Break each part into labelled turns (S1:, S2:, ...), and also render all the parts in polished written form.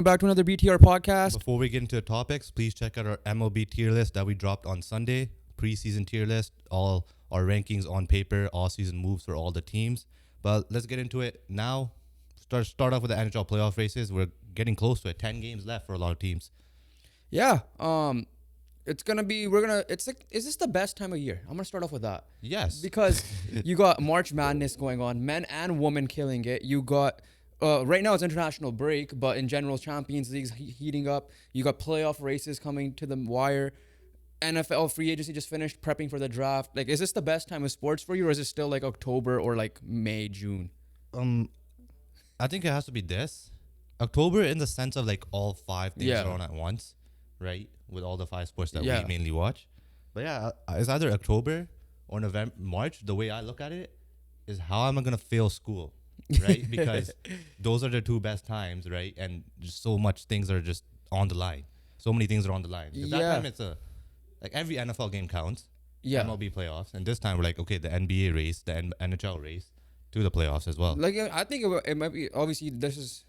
S1: Back to another BTR podcast.
S2: Before we get into the topics, please check out our MLB tier list that we dropped on Sunday. Preseason tier list, all our rankings on paper, all-season moves for all the teams. But let's get into it now. Start off with the NHL Playoff Races. We're getting close to it. 10 games left for a lot of teams.
S1: Yeah. It's gonna be. It's like. Is this the best time of year? I'm gonna start off with that.
S2: Yes.
S1: Because you got March Madness going on, men and women killing it. You got. Right now it's international break, but in general, Champions League's heating up. You got playoff races coming to the wire. NFL free agency just finished, prepping for the draft. Like, is this the best time of sports for you, or is it still like October or like May, June?
S2: I think it has to be this. October in the sense of like all 5 things are on at once, right? With all the 5 sports that we mainly watch. But yeah, it's either October or November, March. The way I look at it is how am I going to fail school, right? Because those are the 2 best times, right? And just so much things are just on the line. So many things are on the line. Because that time it's like every NFL game counts. Yeah. MLB playoffs. And this time we're like, okay, the NBA race, the NHL race to the playoffs as well.
S1: Like, I think it might be, obviously, this is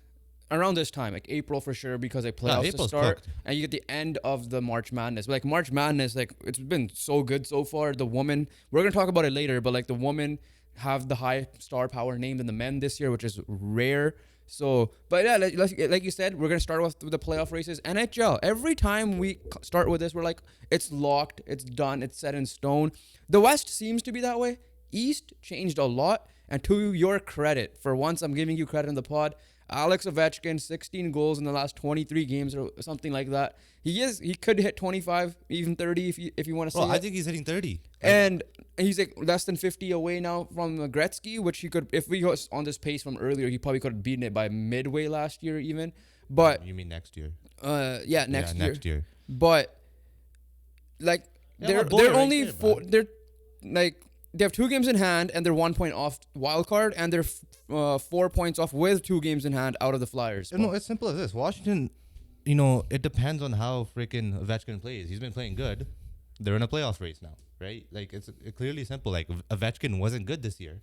S1: around this time, like April for sure, because like playoffs to start. Cooked. And you get the end of the March Madness. But like March Madness, like it's been so good so far. The women, we're going to talk about it later, but like the women have the high star power name than the men this year, which is rare. So, but yeah, like you said, we're going to start with the playoff races. NHL, every time we start with this, we're like, it's locked, it's done, it's set in stone. The West seems to be that way. East changed a lot. And to your credit, for once I'm giving you credit in the pod, Alex Ovechkin, 16 goals in the last 23 games or something like that. He could hit 25, even 30 if you want to say
S2: I think he's hitting 30.
S1: And he's like less than 50 away now from Gretzky, which he could, if we was on this pace from earlier, he probably could have beaten it by midway last year even. But
S2: you mean next year?
S1: Next
S2: year.
S1: But like they're only right there, they're like they have 2 games in hand and they're 1 point off wild card, and they're 4 points off with 2 games in hand out of the Flyers.
S2: No, it's simple as this. Washington, it depends on how freaking Ovechkin plays. He's been playing good. They're in a playoff race now, right? Like it's clearly simple. Like Ovechkin wasn't good this year.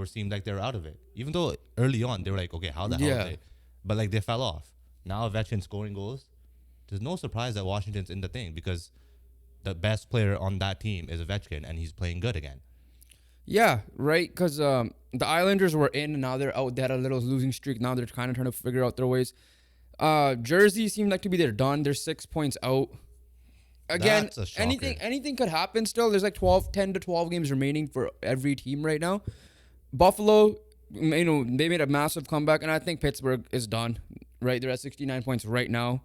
S2: Seemed like they were out of it. Even though early on they were like, okay, how the hell are they? But like they fell off. Now Ovechkin scoring goals. There's no surprise that Washington's in the thing because the best player on that team is Ovechkin, and he's playing good again.
S1: Yeah, right, because the Islanders were in, and now they're out. They had a little losing streak. Now they're kind of trying to figure out their ways. Jersey seemed like to be done. They're 6 points out. Again, anything could happen still. There's like 10 to 12 games remaining for every team right now. Buffalo, they made a massive comeback, and I think Pittsburgh is done. Right, they're at 69 points right now.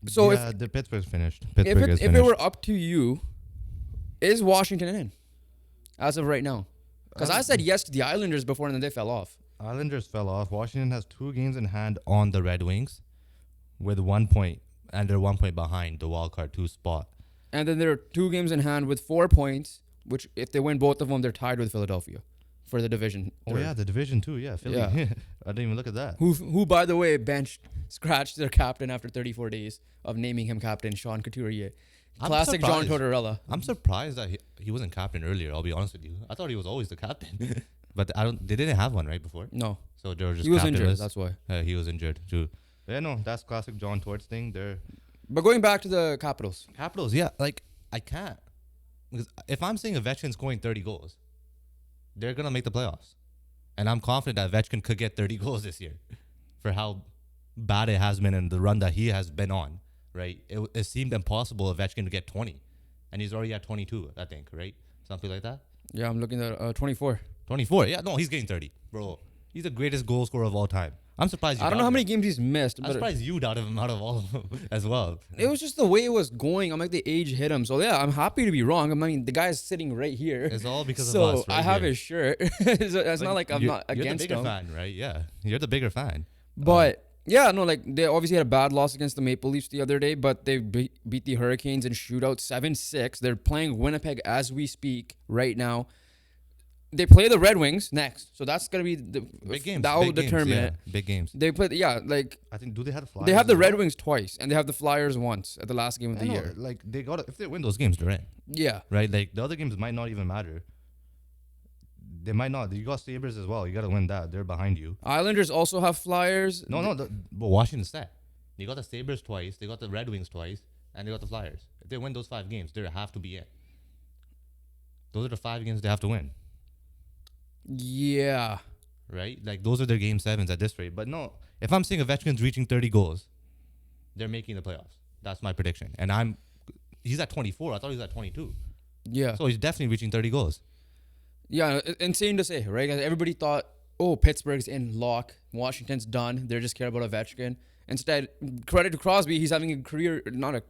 S1: So
S2: the Pittsburgh's finished.
S1: If it were up to you, is Washington in as of right now? Because I said yes to the Islanders before, and then they fell off.
S2: Islanders fell off. Washington has 2 games in hand on the Red Wings with 1 point, and they're 1 point behind the wildcard 2 spot.
S1: And then there are 2 games in hand with 4 points, which if they win both of them, they're tied with Philadelphia for the division.
S2: Oh, yeah, the division too. Yeah, Philly. Yeah. I didn't even look at that.
S1: Who, by the way, scratched their captain after 34 days of naming him captain, Sean Couturier. Classic John Tortorella.
S2: I'm surprised that he wasn't captain earlier, I'll be honest with you. I thought he was always the captain. But they didn't have one right before.
S1: No.
S2: So they were just
S1: he was injured, that's why.
S2: He was injured too. Yeah, no, that's classic John Torts thing.
S1: But going back to the Capitals.
S2: Yeah, like I can't. Because if I'm saying Ovechkin scoring 30 goals, they're going to make the playoffs. And I'm confident that Ovechkin could get 30 goals this year for how bad it has been and the run that he has been on, right? It seemed impossible Ovechkin to get 20. And he's already at 22, I think, right? Something like that?
S1: Yeah, I'm looking at 24.
S2: 24? Yeah, no, he's getting 30, bro. He's the greatest goal scorer of all time. I'm surprised
S1: I don't know how many games he's missed.
S2: I'm surprised you doubted him out of all of them as well.
S1: It was just the way it was going. I'm like, the age hit him. So, yeah, I'm happy to be wrong. I mean, the guy's sitting right here.
S2: It's all because of us, right?
S1: I have his shirt. It's not like I'm not against him.
S2: You're the bigger fan, right? Yeah. You're the bigger fan.
S1: But, yeah, no, like, they obviously had a bad loss against the Maple Leafs the other day, but they beat the Hurricanes in shootout 7-6. They're playing Winnipeg as we speak right now. They play the Red Wings next, so that's gonna be the
S2: big games.
S1: That will determine it.
S2: Big games.
S1: They play, like
S2: I think. Do they have the Flyers?
S1: They have the Red Wings twice, and they have the Flyers once at the last game of the year.
S2: Like if they win those games, they're in.
S1: Yeah.
S2: Right. Like the other games might not even matter. They might not. You got Sabres as well. You got to win that. They're behind you.
S1: Islanders also have Flyers.
S2: No. But Washington's set. You got the Sabres twice. They got the Red Wings twice. And they got the Flyers. If they win those 5 games, they have to be in. Those are the 5 games they have to win.
S1: Yeah.
S2: Right? Like, those are their game 7s at this rate. But no, if I'm saying Ovechkin's reaching 30 goals, they're making the playoffs. That's my prediction. And he's at 24. I thought he was at 22.
S1: Yeah.
S2: So he's definitely reaching 30 goals.
S1: Yeah, insane to say, right? Everybody thought, oh, Pittsburgh's in lock. Washington's done. They're just care about Ovechkin. Instead, credit to Crosby, he's having a career,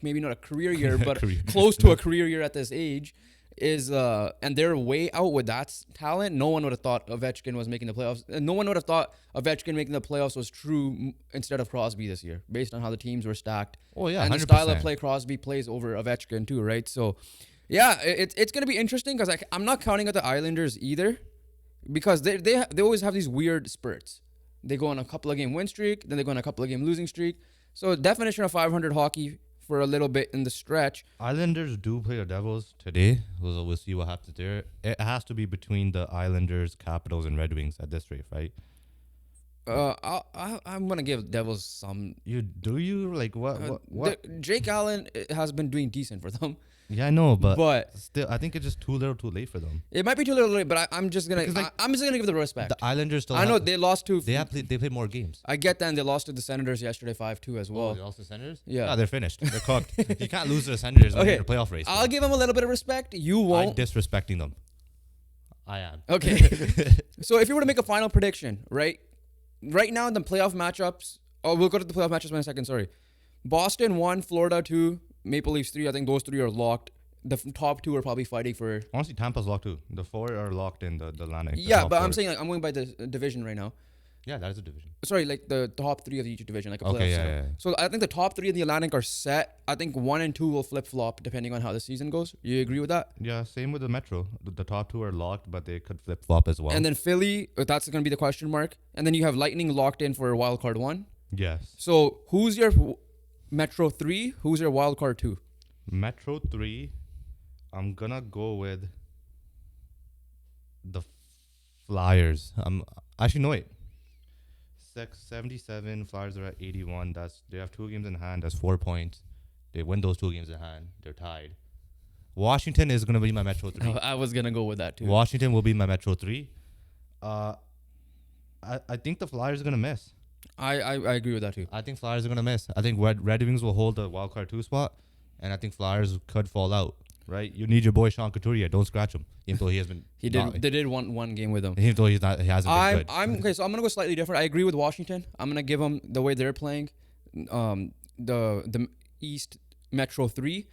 S1: maybe not a career year, but close to a career year at this age. And they're way out with that talent. No one would have thought Ovechkin was making the playoffs. And no one would have thought Ovechkin making the playoffs was true instead of Crosby this year, based on how the teams were stacked.
S2: Oh, yeah,
S1: and
S2: 100%.
S1: the style of play Crosby plays over Ovechkin too, right? So, yeah, it's going to be interesting because I'm not counting out the Islanders either, because they always have these weird spurts. They go on a couple of game win streak, then they go on a couple of game losing streak. So definition of 500 hockey for a little bit in the stretch.
S2: Islanders do play the Devils today. We'll see what happens there. It has to be between the Islanders, Capitals, and Red Wings at this rate, right?
S1: I'm gonna give Devils some.
S2: Like what?
S1: Jake Allen has been doing decent for them.
S2: Yeah, I know, but still, I think it's just too little, too late for them.
S1: It might be too little, late, but I'm just gonna give the respect.
S2: The Islanders still.
S1: I know they lost to.
S2: They played more games.
S1: I get that, and they lost to the Senators yesterday 5-2 as well.
S2: Oh, they lost to the Senators?
S1: Yeah,
S2: they're finished. They're cooked. You can't lose to the Senators in the playoff race.
S1: I'll give them a little bit of respect. You won't.
S2: I'm disrespecting them. I am.
S1: Okay. So if you were to make a final prediction, right now in the playoff matchups, we'll go to the playoff matchups in a second. Sorry, Boston 1, Florida 2. Maple Leafs 3. I think those 3 are locked. The top 2 are probably fighting for.
S2: Honestly, Tampa's locked too. The 4 are locked in the Atlantic.
S1: Yeah, but I'm saying I'm going by the division right now.
S2: Yeah, that is a division.
S1: Sorry, like the top 3 of each division, like a playoff
S2: setup.
S1: Yeah. So I think the top 3 of the Atlantic are set. I think 1 and 2 will flip flop depending on how the season goes. You agree with that?
S2: Yeah, same with the Metro. The top 2 are locked, but they could flip flop as well.
S1: And then Philly, that's going to be the question mark. And then you have Lightning locked in for wild card 1.
S2: Yes.
S1: So who's your Metro 3? Who's your wild card 2?
S2: Metro 3. I'm gonna go with the Flyers. Actually no wait. 77. Flyers are at 81. They have 2 games in hand. That's 4 points. They win those 2 games in hand. They're tied. Washington is gonna be my Metro 3.
S1: I was gonna go with that too.
S2: Washington will be my Metro 3. I think the Flyers are gonna miss.
S1: I agree with that too.
S2: I think Flyers are gonna miss. I think Red Wings will hold the wild card 2 spot, and I think Flyers could fall out. Right, you need your boy Sean Couturier. Don't scratch him, even though he has been.
S1: They did one game with him.
S2: Even though he hasn't been good.
S1: Okay. So I'm gonna go slightly different. I agree with Washington. I'm gonna give them the way they're playing. The East Metro 3,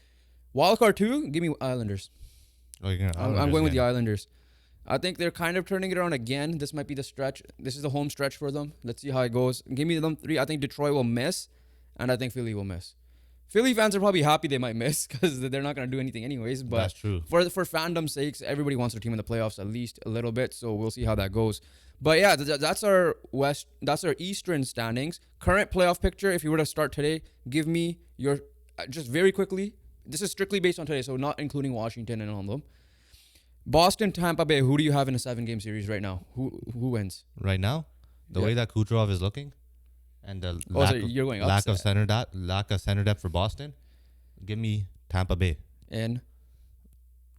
S1: wildcard 2. Give me Islanders. I'm going with the Islanders. I think they're kind of turning it around again. This might be the stretch. This is the home stretch for them. Let's see how it goes. Give me them 3. I think Detroit will miss, and I think Philly will miss. Philly fans are probably happy they might miss because they're not going to do anything anyways. But
S2: that's true.
S1: For fandom's sakes, everybody wants their team in the playoffs at least a little bit. So we'll see how that goes. But yeah, that's our West. That's our Eastern standings. Current playoff picture. If you were to start today, give me your just very quickly. This is strictly based on today, so not including Washington and all of them. Boston, Tampa Bay. Who do you have in a 7-game series right now? Who wins
S2: right now? The way that Kucherov is looking. And the lack of center depth for Boston, give me Tampa Bay
S1: in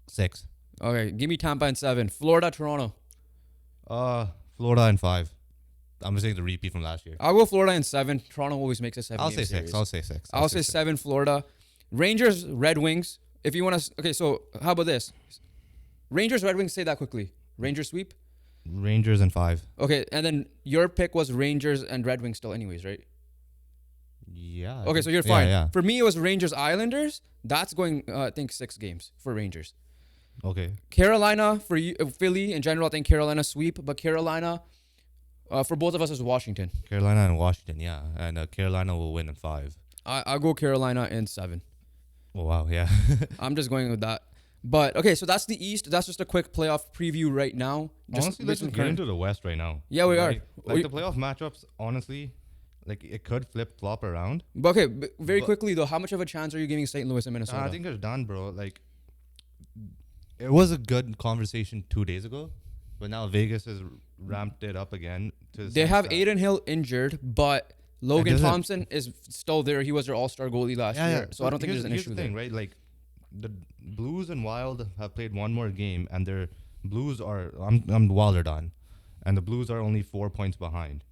S2: 6.
S1: Okay, give me Tampa in 7. Florida, Toronto.
S2: Florida in 5. I'm saying the repeat from last year.
S1: I'll go Florida in 7. Toronto always makes a 7-game series.
S2: I'll say 6.
S1: I'll say 7. Florida, Rangers, Red Wings. If you want to, okay. So how about this? Rangers, Red Wings. Say that quickly. Rangers sweep.
S2: Rangers in 5.
S1: Okay, and then your pick was Rangers and Red Wings still anyways, right?
S2: Yeah.
S1: Okay, so you're fine.
S2: Yeah.
S1: For me, it was Rangers Islanders. That's going, I think, 6 games for Rangers.
S2: Okay.
S1: Carolina for you, Philly in general. I think Carolina sweep, but Carolina for both of us is Washington.
S2: Carolina and Washington, yeah, and Carolina will win in 5.
S1: I'll go Carolina in 7.
S2: Oh wow, yeah.
S1: I'm just going with that. But, okay, so that's the East. That's just a quick playoff preview right now.
S2: Honestly, let's get into the West right now.
S1: Yeah, we are.
S2: Like the playoff matchups, honestly, like it could flip-flop around.
S1: But, okay, very quickly, though, how much of a chance are you giving St. Louis and Minnesota?
S2: I think it's done, bro. Like, it was a good conversation 2 days ago, But now Vegas has ramped it up again.
S1: They have Aiden Hill injured, but Logan Thompson is still there. He was their all-star goalie last year. So I don't think there's an issue there. Right?
S2: Like, the Blues and Wild have played one more game, and their Blues are... I'm Wild are done. And the Blues are only 4 points behind.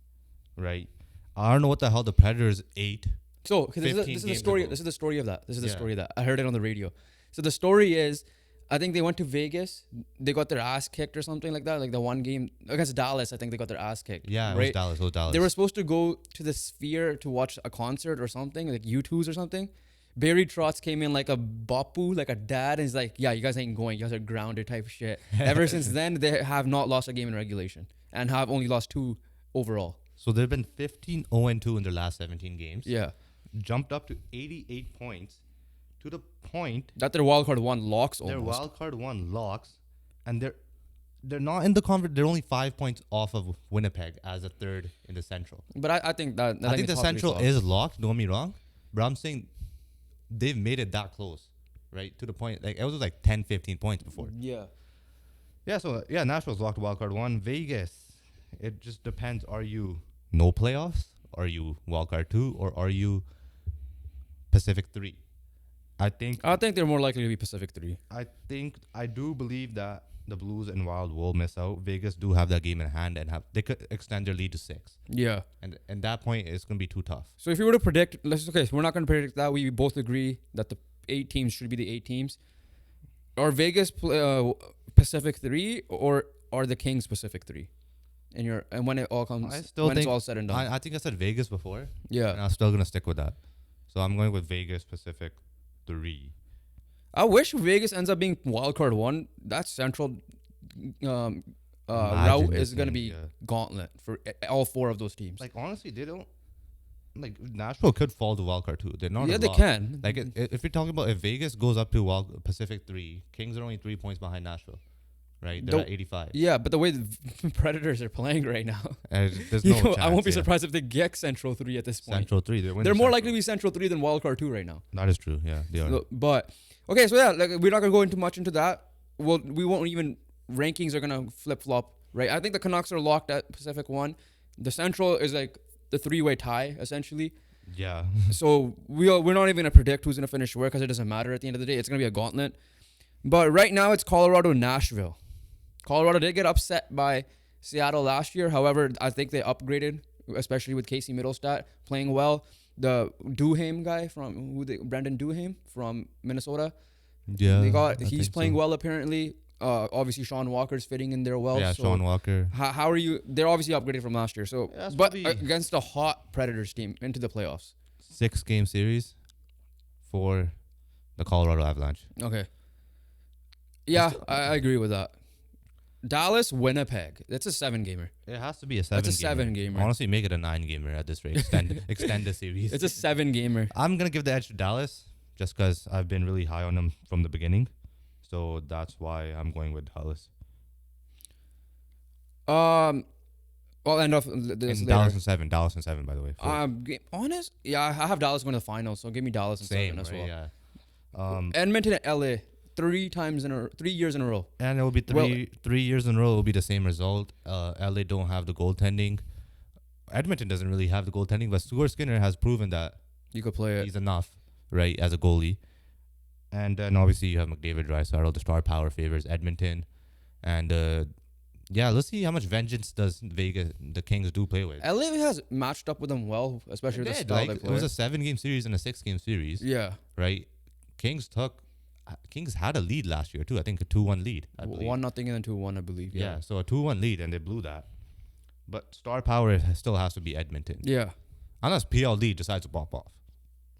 S2: Right? I don't know what the hell the Predators ate.
S1: So this is the story. This is the story of that. This is the story of that. I heard it on the radio. So the story is, I think they went to Vegas. They got their ass kicked or something like that. Like the one game against Dallas, I think they got their ass kicked.
S2: Yeah,
S1: right?
S2: It was Dallas.
S1: They were supposed to go to the Sphere to watch a concert or something, like U2s or something. Barry Trotz came in like a bapu, like a dad, and he's like, yeah, you guys ain't going. You guys are grounded type of shit. Ever since then, they have not lost a game in regulation and have only lost 2 overall.
S2: So they've been 15-0-2 in their last 17 games.
S1: Yeah.
S2: Jumped up to 88 points to the point
S1: that their wildcard 1 locks almost.
S2: Their wildcard 1 locks, and they're not in the conference. They're only 5 points off of Winnipeg as a third in the Central.
S1: But I think that...
S2: I think the Central is locked, don't get me wrong. But I'm saying they've made it that close, right? To the point, like, it was like 10, 15 points before.
S1: Yeah.
S2: Yeah, so, yeah, Nashville's locked wildcard 1. Vegas, it just depends. Are you no playoffs? Are you wildcard 2? Or are you Pacific 3? I think
S1: they're more likely to be Pacific 3.
S2: I do believe that the Blues and Wild will miss out. Vegas do have that game in hand and they could extend their lead to 6.
S1: Yeah.
S2: And that point is going to be too tough.
S1: So if you were to predict, so we're not going to predict that. We both agree that the 8 teams should be the 8 teams. Are Vegas Pacific 3 or are the Kings Pacific 3? And when it all comes, it's all said and done.
S2: I think I said Vegas before.
S1: Yeah.
S2: And I'm still going to stick with that. So I'm going with Vegas Pacific 3.
S1: I wish Vegas ends up being wildcard 1. That Central route is going to be gauntlet for all 4 of those teams.
S2: Like, honestly, they don't... Like, Nashville could fall to wildcard 2. They're not...
S1: Yeah, they can.
S2: Like, if you're talking about if Vegas goes up to Pacific 3, Kings are only 3 points behind Nashville. Right? They're at 85.
S1: Yeah, but the way the Predators are playing right now...
S2: there's no chance,
S1: I won't be surprised if they get Central 3 at this point.
S2: Central 3.
S1: They're more likely to be Central 3 than wildcard 2 right now.
S2: That is true, yeah. They are.
S1: But... Okay, so yeah, like, we're not going to go into much into that. We won't even... Rankings are going to flip-flop, right? I think the Canucks are locked at Pacific 1. The Central is like the 3-way tie, essentially.
S2: Yeah.
S1: So we're not even going to predict who's going to finish where because it doesn't matter at the end of the day. It's going to be a gauntlet. But right now, it's Colorado-Nashville. Colorado did get upset by Seattle last year. However, I think they upgraded, especially with Casey Middlestat playing well. The Duhaime guy Brendan Duhaime from Minnesota.
S2: Yeah,
S1: he's playing well apparently. Obviously Sean Walker's fitting in there well.
S2: Yeah,
S1: so
S2: Sean Walker.
S1: How are you? They're obviously upgraded from last year. So, yeah, but against a hot Predators team into the playoffs.
S2: 6-game series for the Colorado Avalanche.
S1: Okay. Yeah, I agree with that. Dallas, Winnipeg. That's a 7-gamer.
S2: It has to be a 7-gamer.
S1: That's a 7-gamer.
S2: Honestly, make it a 9-gamer at this rate. Extend the series.
S1: It's a 7-gamer.
S2: I'm going to give the edge to Dallas just because I've been really high on them from the beginning. So that's why I'm going with Dallas.
S1: I'll end off this
S2: Dallas and 7. Dallas and 7, by the way.
S1: Honest? Yeah, I have Dallas going to the finals, so give me Dallas and 7 as well.
S2: Yeah.
S1: Edmonton and LA. 3 years in a row.
S2: And it will be 3 years in a row. It will be the same result. LA don't have the goaltending. Edmonton doesn't really have the goaltending, but Stuart Skinner has proven that
S1: you could play it.
S2: He's enough, right, as a goalie. And then obviously you have McDavid, Draisaitl. The star power favors Edmonton. And let's see how much vengeance does the Kings do play with.
S1: LA has matched up with them well, especially with the style they play.
S2: It was a 7-game series and a 6-game series.
S1: Yeah.
S2: Right? Kings had a lead last year too. I think a 2-1 lead.
S1: 1-0 and then 2-1, I believe.
S2: Yeah, so a 2-1 lead and they blew that. But star power still has to be Edmonton.
S1: Yeah.
S2: Unless PLD decides to pop off,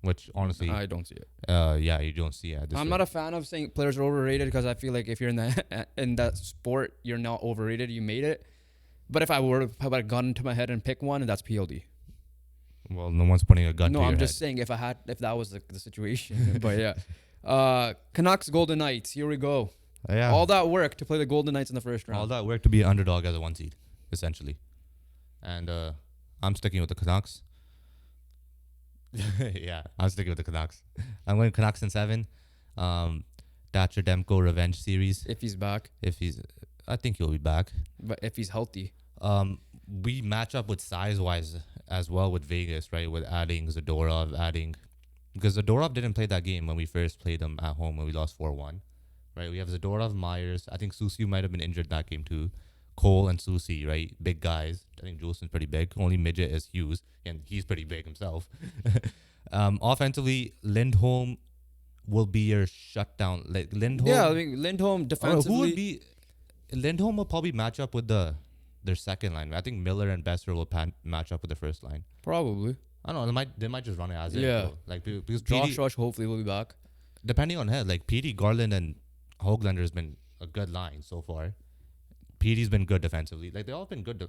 S2: which honestly
S1: I don't see it.
S2: You don't see it.
S1: I'm not a fan of saying players are overrated because I feel like if you're in that sport, you're not overrated. You made it. But if I were to put a gun to my head and pick one, that's PLD.
S2: Well, no one's putting a gun.
S1: No, I'm just saying if that was the situation. But yeah. Canucks Golden Knights, here we go.
S2: Yeah.
S1: All that work to play the Golden Knights in the first round.
S2: All that work to be an underdog as a 1 seed, essentially. And I'm sticking with the Canucks. Yeah, I'm sticking with the Canucks. I'm going Canucks in 7. Thatcher Demko revenge series.
S1: If he's back.
S2: I think he'll be back.
S1: But if he's healthy.
S2: We match up with size-wise as well with Vegas, right? With adding Zadorov, because Zadorov didn't play that game when we first played them at home when we lost 4-1, right? We have Zadorov, Myers. I think Susi might have been injured that game too. Cole and Susi, right? Big guys. I think Juleson's pretty big. Only midget is Hughes, and he's pretty big himself. Offensively, Lindholm will be your shutdown. Like Lindholm.
S1: Yeah, I mean, Lindholm defensively.
S2: Who would be? Lindholm will probably match up with their second line. I think Miller and Besser will match up with the first line.
S1: Probably.
S2: I don't know. They might just run it as it.
S1: Yeah.
S2: Like because
S1: Josh Rush hopefully will be back.
S2: Depending on head, like PD, Garland, and Höglander has been a good line so far. PD's been good defensively. Like they all been good.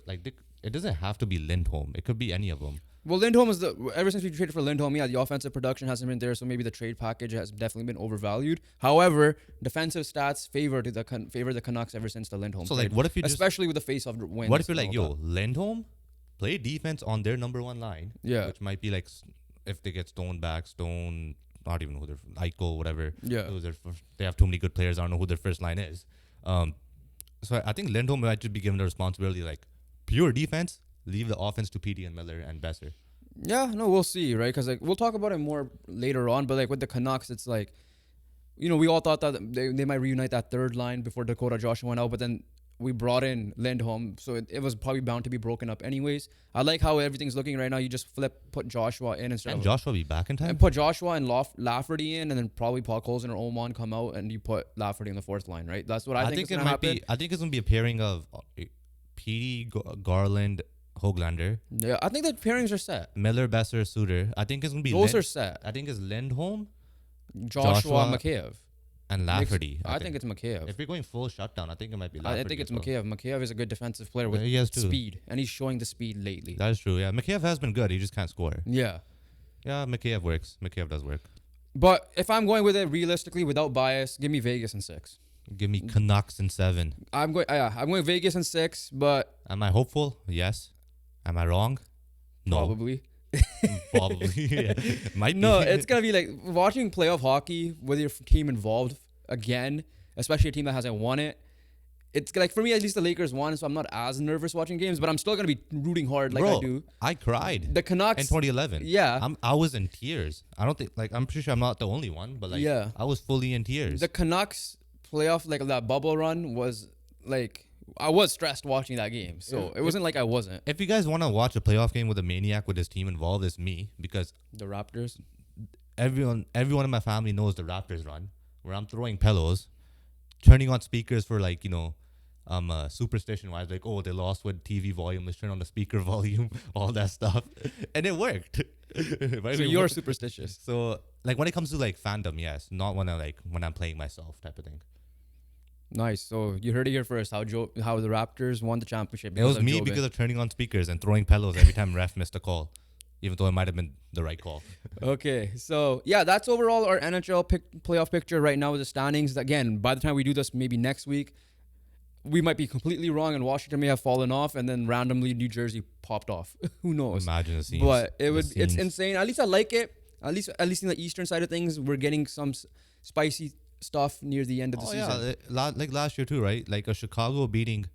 S2: It doesn't have to be Lindholm. It could be any of them.
S1: Well, Lindholm is ever since we traded for Lindholm, the offensive production hasn't been there, so maybe the trade package has definitely been overvalued. However, defensive stats favor the Canucks ever since the Lindholm trade.
S2: Like, what if you
S1: especially with the face-off wins?
S2: What if you're like, Lindholm, play defense on their number one line, which might be like if they get Stone back, not even who they're Eichel, whatever.
S1: Yeah,
S2: they have too many good players. I don't know who their first line is. So I think Lindholm might just be given the responsibility like pure defense. Leave the offense to PD and Miller and Besser.
S1: Yeah, no, we'll see, right? Because we'll talk about it more later on. But with the Canucks, it's like, we all thought that they might reunite that third line before Dakota Joshua went out. But then we brought in Lindholm, so it was probably bound to be broken up anyways. I like how everything's looking right now. You just put Joshua in instead of
S2: Joshua be back in time.
S1: And put Joshua and Lafferty in, and then probably Paul Colson or Oman come out, and you put Lafferty in the fourth line, right? That's what I think is going to happen.
S2: I think it's going to be a pairing of PD, Garland, Höglander.
S1: Yeah, I think the pairings are set.
S2: Miller, Besser, Suter. I think it's going to be...
S1: Those are set.
S2: I think it's Lindholm,
S1: Joshua Mikheyev.
S2: And Lafferty.
S1: I think it's Mikheyev.
S2: If we're going full shutdown, I think it might be Lafferty.
S1: I think it's Mikheyev. Mikheyev is a good defensive player with speed, and he's showing the speed lately.
S2: That is true, yeah. Mikheyev has been good. He just can't score.
S1: Yeah.
S2: Yeah, Mikheyev works. Mikheyev does work.
S1: But if I'm going with it realistically, without bias, give me Vegas in 6.
S2: Give me Canucks in 7.
S1: I'm going Vegas in 6, but...
S2: Am I hopeful? Yes. Am I wrong? No.
S1: Probably.
S2: Probably. Yeah. Might be.
S1: No, it's going to be like watching playoff hockey with your team involved again, especially a team that hasn't won it. It's like, for me, at least the Lakers won, so I'm not as nervous watching games, but I'm still going to be rooting hard like I do.
S2: I cried.
S1: The Canucks.
S2: In 2011.
S1: Yeah.
S2: I was in tears. I don't think, I'm pretty sure I'm not the only one, but I was fully in tears.
S1: The Canucks playoff, that bubble run was I was stressed watching that game, so it wasn't like I wasn't.
S2: If you guys want to watch a playoff game with a maniac with his team involved, it's me, because
S1: the Raptors.
S2: Everyone in my family knows the Raptors run, where I'm throwing pillows, turning on speakers for superstition wise, they lost with TV volume. Let's turn on the speaker volume, all that stuff, and it worked.
S1: Right? So you're superstitious.
S2: So when it comes to fandom, yes, not when I'm playing myself type of thing.
S1: Nice. So you heard it here first. How the Raptors won the championship.
S2: It was me because of turning on speakers and throwing pillows every time ref missed a call, even though it might have been the right call.
S1: Okay. So yeah, that's overall our NHL playoff picture right now with the standings. Again, by the time we do this, maybe next week, we might be completely wrong and Washington may have fallen off, and then randomly New Jersey popped off. Who knows?
S2: Imagine the scenes.
S1: But it's insane. At least I like it. At least in the eastern side of things, we're getting some spicy stuff near the end of the season.
S2: Yeah, like last year too, right? Like a Chicago beating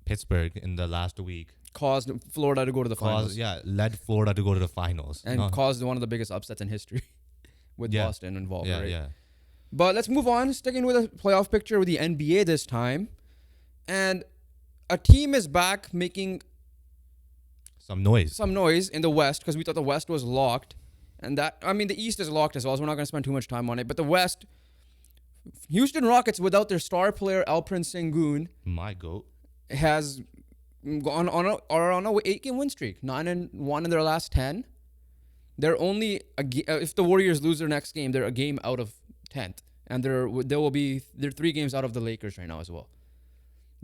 S2: Pittsburgh in the last week
S1: caused Florida to go to the finals.
S2: Yeah, led Florida to go to the finals.
S1: And caused one of the biggest upsets in history with Boston involved, right?
S2: Yeah.
S1: But let's move on, sticking with a playoff picture with the NBA this time. And a team is back making
S2: some noise
S1: in the West, because we thought the West was locked. And the East is locked as well, so we're not going to spend too much time on it. But the West, Houston Rockets, without their star player Alperen Sengun,
S2: my goat,
S1: has gone on a 8-game win streak, 9-1 in their last 10. They're only if the Warriors lose their next game, they're a game out of 10th, and they're 3 games out of the Lakers right now as well.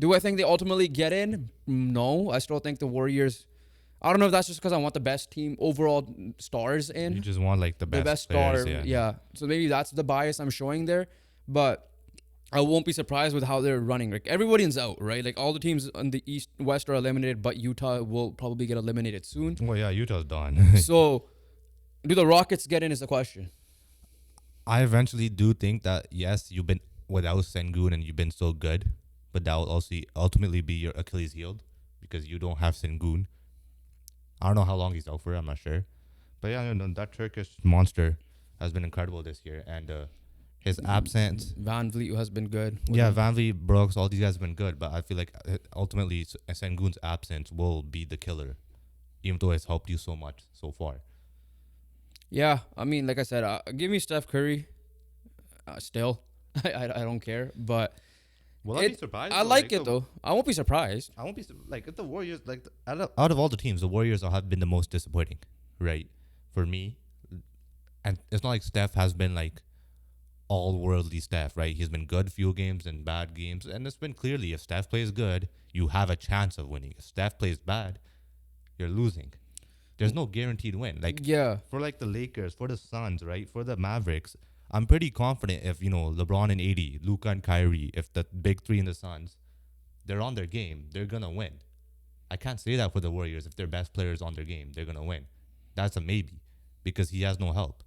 S1: Do I think they ultimately get in? No, I still think the Warriors. I don't know if that's just because I want the best team overall stars in.
S2: You just want the best
S1: players,
S2: star,
S1: yeah. So maybe that's the bias I'm showing there. But I won't be surprised with how they're running. Everybody's out, right? All the teams in the East, West are eliminated, but Utah will probably get eliminated soon.
S2: Well, yeah, Utah's done.
S1: So, do the Rockets get in is the question. I
S2: eventually do think that, yes, you've been without Sengun and you've been so good, but that will also ultimately be your Achilles heel because you don't have Sengun. I don't know how long he's out for. I'm not sure. But yeah, that Turkish monster has been incredible this year. And his absence.
S1: Van Vliet has been good.
S2: Yeah, Van Vliet, Brooks, all these guys have been good. But I feel like ultimately Sengun's absence will be the killer, even though it's helped you so much so far.
S1: Yeah, I mean, like I said, give me Steph Curry. Still, I don't care. But
S2: will I be surprised?
S1: I like it though. I won't be surprised.
S2: I won't be if the Warriors out of all the teams, the Warriors have been the most disappointing, right? For me, and it's not like Steph has been like all worldly Steph, right? He's been good few games and bad games, and it's been clearly if Steph plays good, you have a chance of winning. If Steph plays bad, you're losing. There's no guaranteed win. For like the Lakers, for the Suns, right? For the Mavericks, I'm pretty confident if LeBron and AD, Luka and Kyrie, if the big three in the Suns, they're on their game, they're gonna win. I can't say that for the Warriors. If their best players on their game, they're gonna win. That's a maybe because he has no help.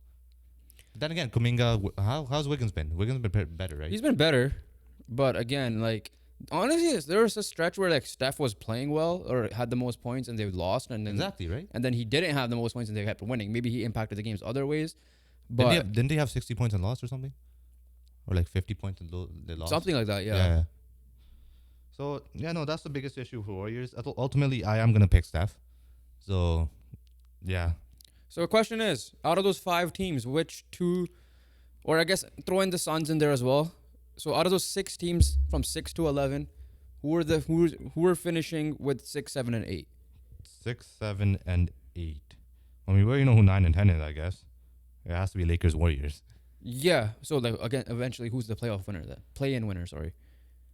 S2: But then again, Kuminga, how's Wiggins been? Wiggins been better, right?
S1: He's been better, but again, honestly, there was a stretch where Steph was playing well or had the most points and they lost, and then
S2: exactly right.
S1: And then he didn't have the most points and they kept winning. Maybe he impacted the games other ways. But
S2: didn't they have 60 points and lost or something, or like 50 points and they lost?
S1: Something like that, yeah.
S2: So that's the biggest issue for Warriors. Ultimately, I am gonna pick Steph. So, yeah.
S1: So the question is, out of those 5 teams, which 2, or I guess throw in the Suns in there as well. So out of those 6 teams from 6 to 11, who were finishing with 6, 7, and 8?
S2: 6, 7, and 8. I mean, who 9 and 10 is, I guess. It has to be Lakers, Warriors.
S1: Yeah. So again, eventually, who's the playoff winner then? Play-in winner, sorry.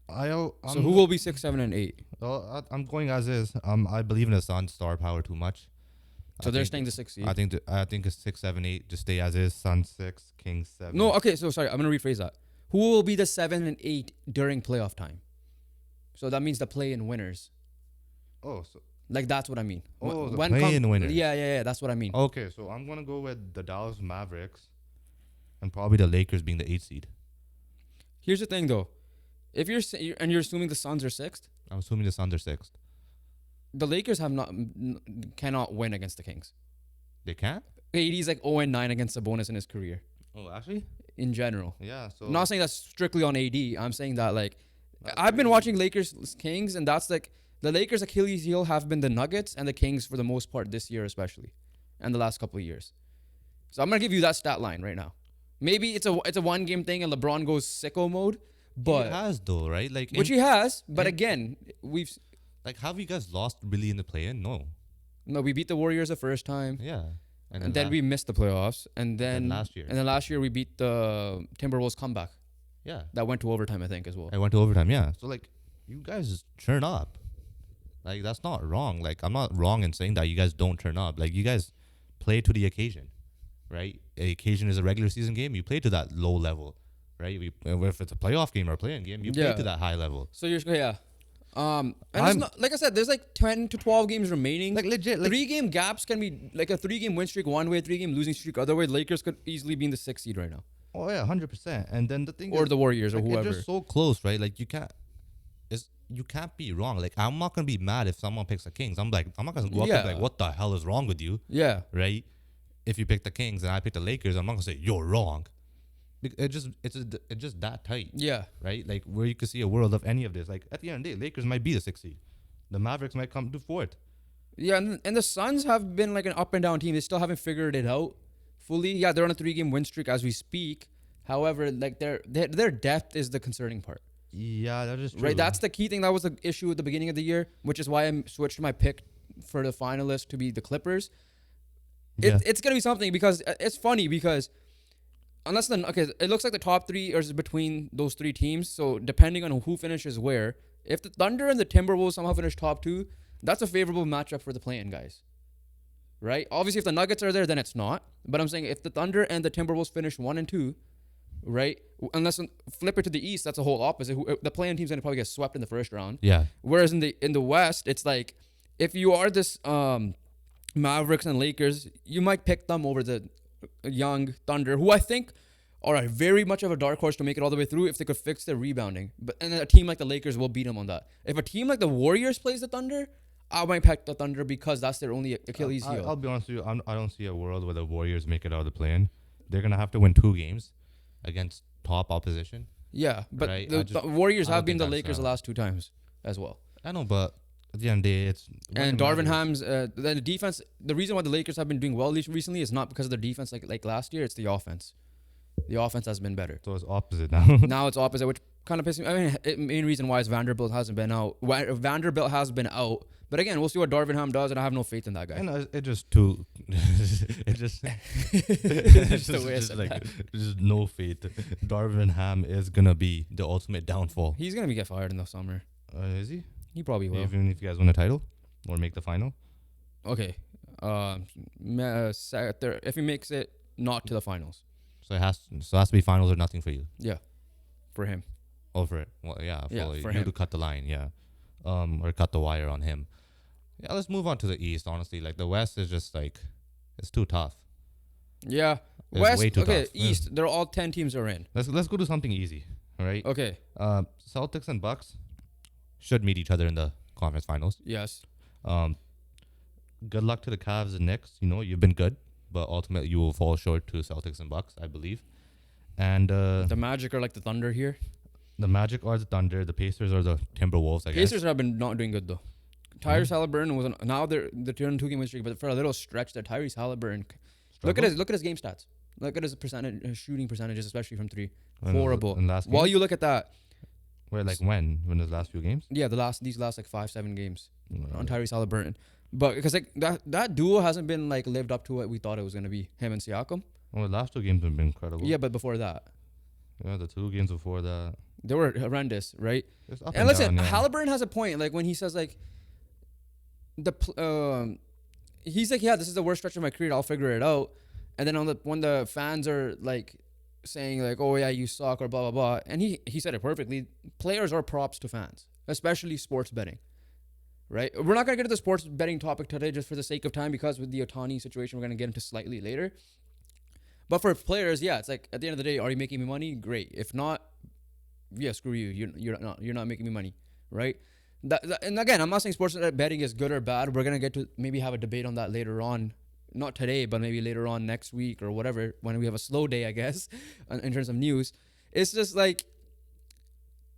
S2: So
S1: who will be 6, 7, and 8?
S2: Well, I'm going as is. I believe in the Suns' star power too much.
S1: So they're staying the 6th seed.
S2: I think it's 6, 7, 8. Just stay as is. Suns 6, Kings 7.
S1: No, okay. So sorry, I'm gonna rephrase that. Who will be the 7 and 8 during playoff time? So that means the play-in winners.
S2: Oh, so
S1: that's what I mean.
S2: Oh, the play-in winners.
S1: Yeah. That's what I mean.
S2: Okay, so I'm gonna go with the Dallas Mavericks, and probably the Lakers being the 8th seed.
S1: Here's the thing, though. If you're assuming the Suns are 6th.
S2: I'm assuming the Suns are 6th.
S1: The Lakers cannot win against the Kings.
S2: They can't?
S1: AD's 0-9 against Sabonis in his career.
S2: Oh, actually?
S1: In general.
S2: Yeah. So
S1: I'm not saying that's strictly on AD. I'm saying that I've been watching Lakers Kings, and that's the Lakers' Achilles heel have been the Nuggets and the Kings for the most part this year, especially, and the last couple of years. So I'm gonna give you that stat line right now. Maybe it's a 1-game thing and LeBron goes sicko mode, but
S2: he has though, right?
S1: Which he has, but again, we've
S2: have you guys lost really in the play-in? No,
S1: we beat the Warriors the first time.
S2: Yeah.
S1: And then we missed the playoffs, and then last year we beat the Timberwolves comeback.
S2: Yeah,
S1: that went to overtime, I think, as well.
S2: It went to overtime, yeah. So you guys turn up. That's not wrong. I'm not wrong in saying that you guys don't turn up. You guys play to the occasion, right? The occasion is a regular season game. You play to that low level, right? If it's a playoff game or a play-in game, you play to that high level.
S1: So and it's not, like I said, there's 10 to 12 games remaining.
S2: Legit.
S1: 3-game gaps can be a 3-game win streak one way, 3-game losing streak other way. Lakers could easily be in the 6th seed right now.
S2: Oh yeah, 100%. And then the thing
S1: or the Warriors or whoever.
S2: It's just so close, right? You can't be wrong. I'm not gonna be mad if someone picks the Kings. I'm not gonna go up and be what the hell is wrong with you?
S1: Yeah.
S2: Right? If you pick the Kings and I pick the Lakers, I'm not gonna say you're wrong. It's just that tight.
S1: Yeah.
S2: Right? Where you could see a world of any of this. At the end of the day, Lakers might be the 6th seed. The Mavericks might come to 4th.
S1: Yeah, and the Suns have been an up and down team. They still haven't figured it out fully. Yeah, they're on a 3-game win streak as we speak. However, their depth is the concerning part.
S2: Yeah, that is true.
S1: Right, that's the key thing. That was the issue at the beginning of the year, which is why I switched my pick for the finalist to be the Clippers. It's gonna be something because it's funny because it looks like the top 3 is between those 3 teams. So depending on who finishes where, if the Thunder and the Timberwolves somehow finish top 2, that's a favorable matchup for the play-in guys. Right? Obviously, if the Nuggets are there, then it's not. But I'm saying if the Thunder and the Timberwolves finish 1 and 2, right? Unless flip it to the East, that's a whole opposite. The play-in team's gonna probably get swept in the first round.
S2: Yeah.
S1: Whereas in the West, it's if you are this Mavericks and Lakers, you might pick them over the young Thunder, who I think all right, very much of a dark horse to make it all the way through if they could fix their rebounding. And a team like the Lakers will beat them on that. If a team like the Warriors plays the Thunder, I might pick the Thunder because that's their only Achilles heel.
S2: I'll be honest with you. I don't see a world where the Warriors make it out of the play-in. They're going to have to win 2 games against top opposition.
S1: Yeah, but
S2: right?
S1: the Warriors have been the Lakers the last 2 times as well.
S2: I know, but at the end of the day, it's...
S1: And Darvin Ham's the defense, the reason why the Lakers have been doing well recently is not because of their defense like last year, it's the offense. The offense has been better.
S2: So it's opposite now.
S1: Now it's opposite, which kind of pisses me. I mean, main reason why is Vanderbilt hasn't been out. Vanderbilt has been out. But again, we'll see what Darvin Ham does, and I have no faith in that guy.
S2: And it just too... it just... Just no faith. Darvin Ham is going to be the ultimate downfall.
S1: He's going to get fired in the summer.
S2: Is he?
S1: He probably will.
S2: Even if you guys win a title or make the final?
S1: Okay. If he makes it, not to the finals.
S2: So it has to be finals or nothing for you.
S1: Yeah, for him.
S2: Over it. Well, yeah,
S1: for
S2: you
S1: him
S2: to cut the line, yeah, or cut the wire on him. Yeah, let's move on to the East. Honestly, like the West is just like it's too tough.
S1: Yeah,
S2: it's
S1: West.
S2: Way too
S1: okay,
S2: tough.
S1: East. They're all 10 teams are in.
S2: Let's go to something easy, all right?
S1: Okay.
S2: Celtics and Bucks should meet each other in the conference finals.
S1: Yes.
S2: Good luck to the Cavs and Knicks. You know you've been good, but ultimately you will fall short to Celtics and Bucks, I believe. And
S1: the Magic are like the Thunder here.
S2: The Magic are the Thunder. The Pacers are the Timberwolves, I guess.
S1: Pacers have been not doing good though. Tyrese Halliburton was now they're turning 2-game win streak, but for a little stretch that Tyrese Halliburton look at his game stats. Look at his shooting percentages, especially from 3. Horrible. While you look at that.
S2: Where like when his last few games?
S1: Yeah, these last like 5-7 games on Tyrese Halliburton. But because like that duo hasn't been like lived up to what we thought it was gonna be, him and Siakam.
S2: Well, the last 2 games have been incredible.
S1: Yeah, but before that.
S2: Yeah, the 2 games before that.
S1: They were horrendous, right?
S2: And
S1: listen,
S2: down, yeah.
S1: Halliburton has a point. Like when he says like he's like, yeah, this is the worst stretch of my career. I'll figure it out. And then when the fans are like saying like, oh yeah, you suck or blah blah blah, and he said it perfectly. Players are props to fans, especially sports betting. Right? We're not gonna get to the sports betting topic today just for the sake of time because with the Ohtani situation, we're gonna get into slightly later. But for players, yeah, it's like at the end of the day, are you making me money? Great. If not, yeah, screw you. You're not making me money, right? And again, I'm not saying sports betting is good or bad. We're gonna get to maybe have a debate on that later on. Not today, but maybe later on next week or whatever when we have a slow day, I guess, in terms of news. It's just like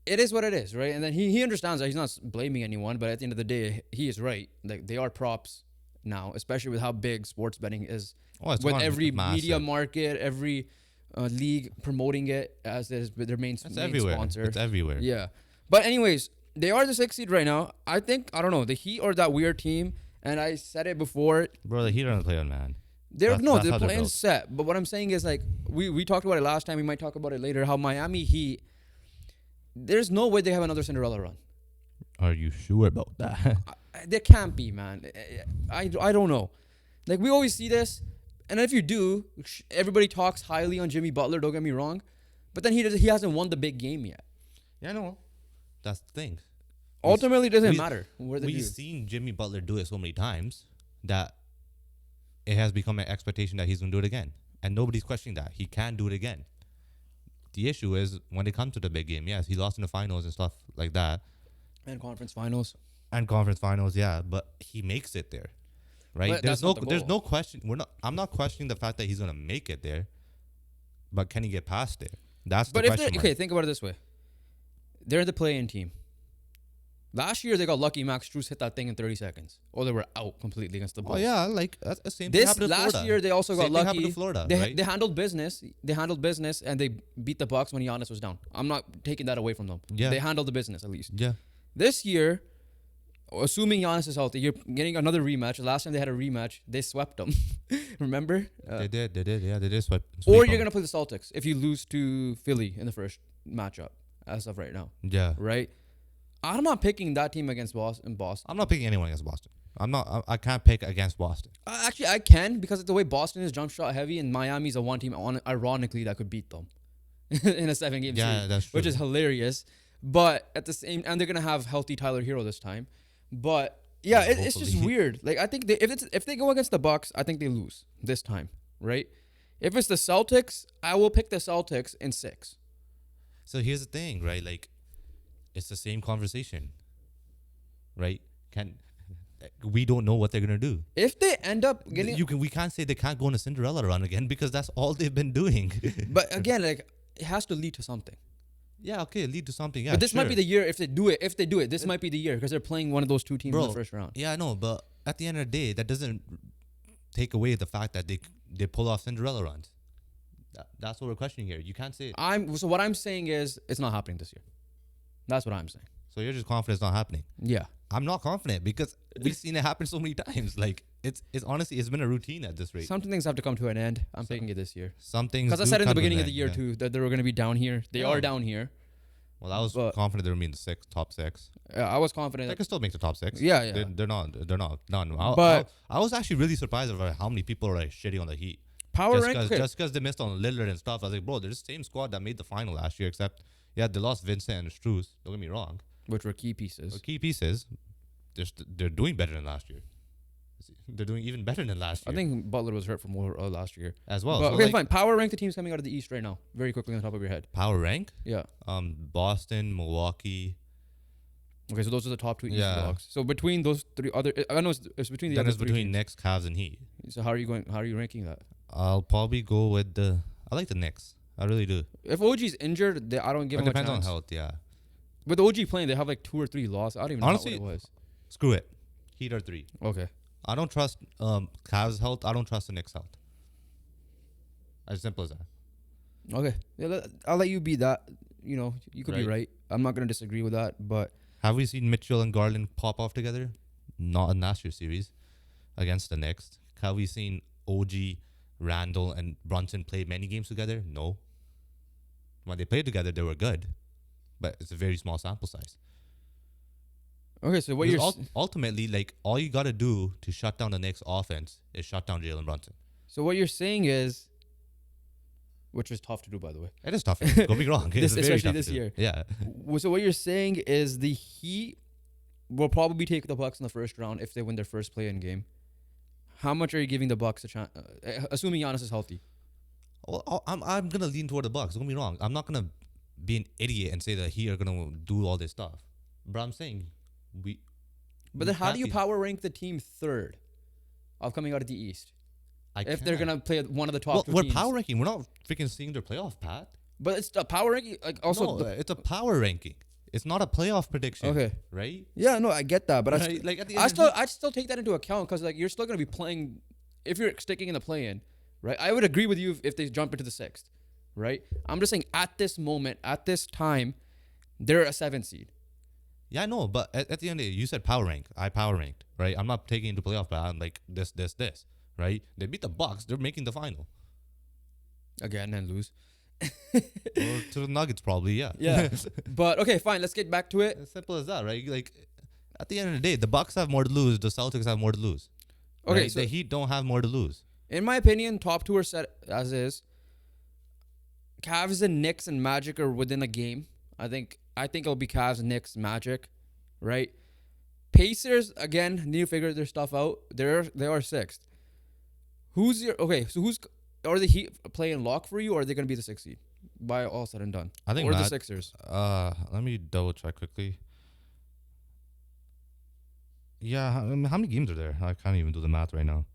S1: it is what it is, right? And then he understands that he's not blaming anyone, but at the end of the day, he is right. Like they are props now, especially with how big sports betting is. With every media market, every league promoting it as their main sponsor.
S2: It's everywhere.
S1: Yeah. But anyways, they are the 6th seed right now. I don't know, the Heat or that weird team, and I said it before.
S2: Bro, the Heat are on the play-on, man.
S1: They're playing set. But what I'm saying is like we talked about it last time. We might talk about it later. How Miami Heat, there's no way they have another Cinderella run.
S2: Are you sure about that?
S1: There can't be, man. I don't know. Like we always see this. And if you do, everybody talks highly on Jimmy Butler, don't get me wrong. But then he hasn't won the big game yet.
S2: Yeah, I know. That's the thing.
S1: Ultimately, it doesn't matter.
S2: We've seen Jimmy Butler do it so many times that it has become an expectation that he's going to do it again. And nobody's questioning that. He can do it again. The issue is when it comes to the big game, yes, he lost in the finals and stuff like that.
S1: And conference finals.
S2: Yeah. But he makes it there. Right? There's no question. I'm not questioning the fact that he's gonna make it there, but can he get past there? That's the question.
S1: Okay, think about it this way: they're the play-in team. Last year they got lucky. Max Strus hit that thing in 30 seconds, or they were out completely against the Bulls.
S2: Oh yeah, like that's the same thing happened to Florida.
S1: Last year they also got lucky.
S2: Happened to Florida,
S1: they handled business. They handled business, and they beat the Bucks when Giannis was down. I'm not taking that away from them. Yeah, they handled the business at least.
S2: Yeah.
S1: This year, assuming Giannis is healthy, you're getting another rematch. Last time they had a rematch, they swept them. Remember?
S2: They did. Yeah, they did sweep
S1: or you're going to play the Celtics if you lose to Philly in the first matchup as of right now.
S2: Yeah.
S1: Right? I'm not picking that team against Boston.
S2: I'm not picking anyone against Boston. I can't pick against Boston.
S1: Actually, I can because of the way Boston is jump shot heavy and Miami's a one team, ironically, that could beat them in a 7-game series.
S2: That's true.
S1: Which is hilarious. But at the same, and they're going to have healthy Tyler Hero this time. But yeah, it's just weird. Like I think if they go against the Bucks, I think they lose this time, right? If it's the Celtics, I will pick the Celtics in 6.
S2: So here's the thing, right? Like, it's the same conversation, right? We don't know what they're gonna do.
S1: If they end up getting,
S2: we can't say they can't go on a Cinderella run again because that's all they've been doing.
S1: But again, like it has to lead to something.
S2: Yeah, okay, lead to something. Yeah,
S1: but this might be the year if they do it. If they do it, this might be the year because they're playing one of those two teams in the first round.
S2: Yeah, I know, but at the end of the day, that doesn't take away the fact that they pull off Cinderella runs. That's what we're questioning here. You can't say.
S1: So what I'm saying is it's not happening this year. That's what I'm saying.
S2: So you're just confident it's not happening.
S1: Yeah.
S2: I'm not confident because we've seen it happen so many times. Like it's honestly, it's been a routine at this rate.
S1: Some things have to come to an end. I'm picking it this year.
S2: Some things.
S1: Because I said in the beginning of the year too that they were going to be down here. They are down here.
S2: Well, I was confident they were in the top 6.
S1: I was confident
S2: they can still make the top 6.
S1: Yeah.
S2: They're not done.
S1: But
S2: I was actually really surprised about how many people are like shitting on the Heat. Just because they missed on Lillard and stuff. I was like, bro, they're the same squad that made the final last year, except they lost Vincent and Strus. Don't get me wrong.
S1: Which were key pieces.
S2: They're doing better than last year. They're doing even better than last year.
S1: I think Butler was hurt for more last year
S2: as well.
S1: But, okay, fine. Power rank the teams coming out of the East right now, very quickly on top of your head.
S2: Power rank?
S1: Yeah.
S2: Boston, Milwaukee.
S1: Okay, so those are the top 2 East blocks. So between those 3 other, I know it's between the
S2: then
S1: other
S2: it's
S1: 3
S2: between
S1: teams.
S2: Knicks, Cavs, and Heat.
S1: So how are you ranking that?
S2: I'll probably go with I like the Knicks. I really do.
S1: If OG's injured, I don't give him a chance.
S2: It depends on health, yeah.
S1: With OG playing, they have like 2 or 3 losses. I don't even know what it was.
S2: Screw it. Heat are 3.
S1: Okay.
S2: I don't trust Cavs' health. I don't trust the Knicks' health. As simple as that.
S1: Okay. Yeah, I'll let you be that. You know, you could be right. I'm not going to disagree with that, but...
S2: Have we seen Mitchell and Garland pop off together? Not in last year's series against the Knicks. Have we seen OG, Randall, and Brunson play many games together? No. When they played together, they were good. But it's a very small sample size.
S1: Okay, so what you're...
S2: Ultimately, like, all you got to do to shut down the Knicks offense is shut down Jalen Brunson.
S1: So what you're saying is... Which is tough to do, by the way.
S2: It is tough. Don't be wrong.
S1: Especially this year.
S2: Yeah.
S1: So what you're saying is the Heat will probably take the Bucks in the first round if they win their first play-in game. How much are you giving the Bucks a chance? Assuming Giannis is healthy.
S2: Well, I'm gonna lean toward the Bucks. Don't get me wrong. I'm not gonna be an idiot and say that Heat are gonna do all this stuff. But I'm saying
S1: But then how do you power rank the team third of coming out of the East? If they're gonna play one of the top 2 teams.
S2: We're power ranking. We're not freaking seeing their playoff path.
S1: But it's a power ranking. Like also,
S2: it's a power ranking. It's not a playoff prediction.
S1: Okay.
S2: Right?
S1: Yeah, no, I get that, but
S2: right?
S1: I still take that into account because like you're still gonna be playing if you're sticking in the play-in, right? I would agree with you if they jump into the 6th, right? I'm just saying at this moment, at this time, they're a 7 seed.
S2: Yeah, I know, but at the end of the day, you said power rank. I power ranked, right? I'm not taking into playoff, but I'm like this, right? They beat the Bucks. They're making the final.
S1: Again and lose.
S2: Or to the Nuggets, probably, yeah.
S1: Yeah. But okay, fine. Let's get back to it.
S2: As simple as that, right? Like, at the end of the day, the Bucks have more to lose. The Celtics have more to lose.
S1: Okay,
S2: right? So the Heat don't have more to lose.
S1: In my opinion, top 2 are set as is. Cavs and Knicks and Magic are within a game. I think it'll be Cavs, Knicks, Magic, right? Pacers again need to figure their stuff out. They are 6th. Are the Heat playing lock for you, or are they going to be the 6th seed by all said and done?
S2: I think
S1: or the Sixers.
S2: Let me double check quickly. Yeah, how many games are there? I can't even do the math right now.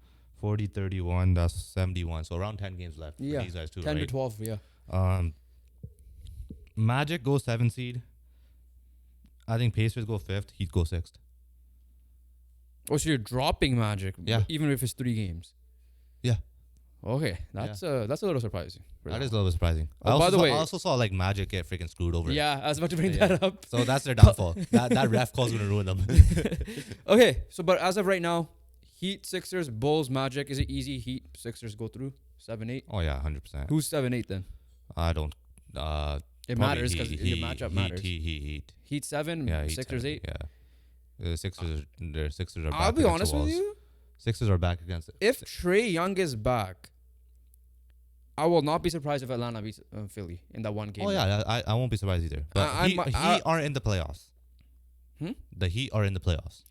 S2: 40, 31, that's 71. So around 10 games left.
S1: Yeah,
S2: for these guys too,
S1: 10
S2: right?
S1: to 12, yeah.
S2: Magic goes 7th seed. I think Pacers go 5th. Heat go 6th.
S1: Oh, so you're dropping Magic, even if it's 3 games.
S2: Yeah.
S1: Okay, that's a little surprising.
S2: That is a little surprising.
S1: Oh, by the way,
S2: I also saw like Magic get freaking screwed over.
S1: Yeah, I was about to bring that up.
S2: So that's their downfall. that ref call's gonna ruin them.
S1: Okay, so but as of right now, Heat, Sixers, Bulls, Magic. Is it easy? Heat, Sixers go through 7-8.
S2: Oh yeah, 100%.
S1: Who's 7-8 then?
S2: I don't.
S1: It matters because your matchup matters.
S2: Heat
S1: 7,
S2: yeah,
S1: Sixers
S2: 7,
S1: 8.
S2: Yeah, the Sixers are back.
S1: I'll be honest with you.
S2: Sixers are back against it.
S1: If Trae Young is back, I will not be surprised if Atlanta beats Philly in that one game.
S2: Oh yeah, I won't be surprised either. But Heat are in the playoffs. The Heat are in the playoffs.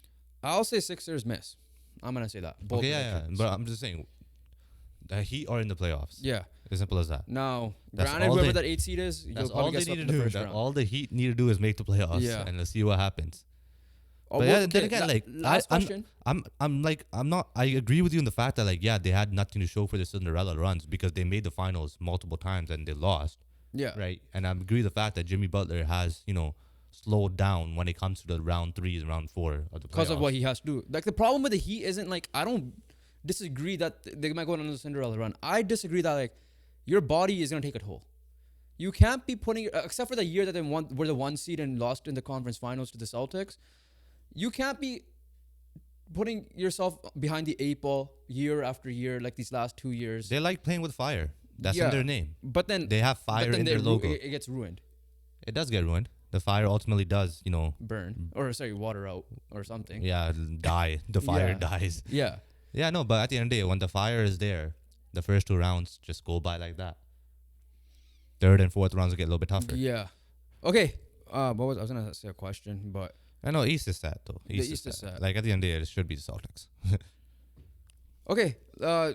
S1: I'll say Sixers miss. I'm gonna say that.
S2: Okay, yeah. But I'm just saying, The Heat are in the playoffs.
S1: Yeah.
S2: As simple as that.
S1: Now, granted, whoever that 8 seed is, you'll probably get swept in the first round.
S2: All the Heat need to do is make the playoffs, and let's see what happens.
S1: Oh, but well, then again, last question.
S2: I agree with you in the fact that they had nothing to show for the Cinderella runs because they made the finals multiple times and they lost.
S1: Yeah.
S2: Right. And I agree with the fact that Jimmy Butler has, slowed down when it comes to the round 3 and round 4 of the playoffs.
S1: Because of what he has to do. The problem with the Heat isn't I don't disagree that they might go on another Cinderella run. I disagree that your body is gonna take a toll. You can't be putting, except for the year that they were the 1 seed and lost in the conference finals to the Celtics. You can't be putting yourself behind the 8 ball year after year like these last 2 years.
S2: They like playing with fire. That's in their name.
S1: But then
S2: they have fire in their logo.
S1: It gets ruined.
S2: It does get ruined. The fire ultimately does,
S1: burn or water out or something.
S2: Yeah, die. The fire dies.
S1: Yeah.
S2: Yeah, no, but at the end of the day, when the fire is there, the first 2 rounds just go by like that. 3rd and 4th rounds get a little bit tougher.
S1: Yeah. Okay. I was gonna say a question, but
S2: I know East is sad though. East is sad. At the end of the day, it should be the Celtics.
S1: Okay.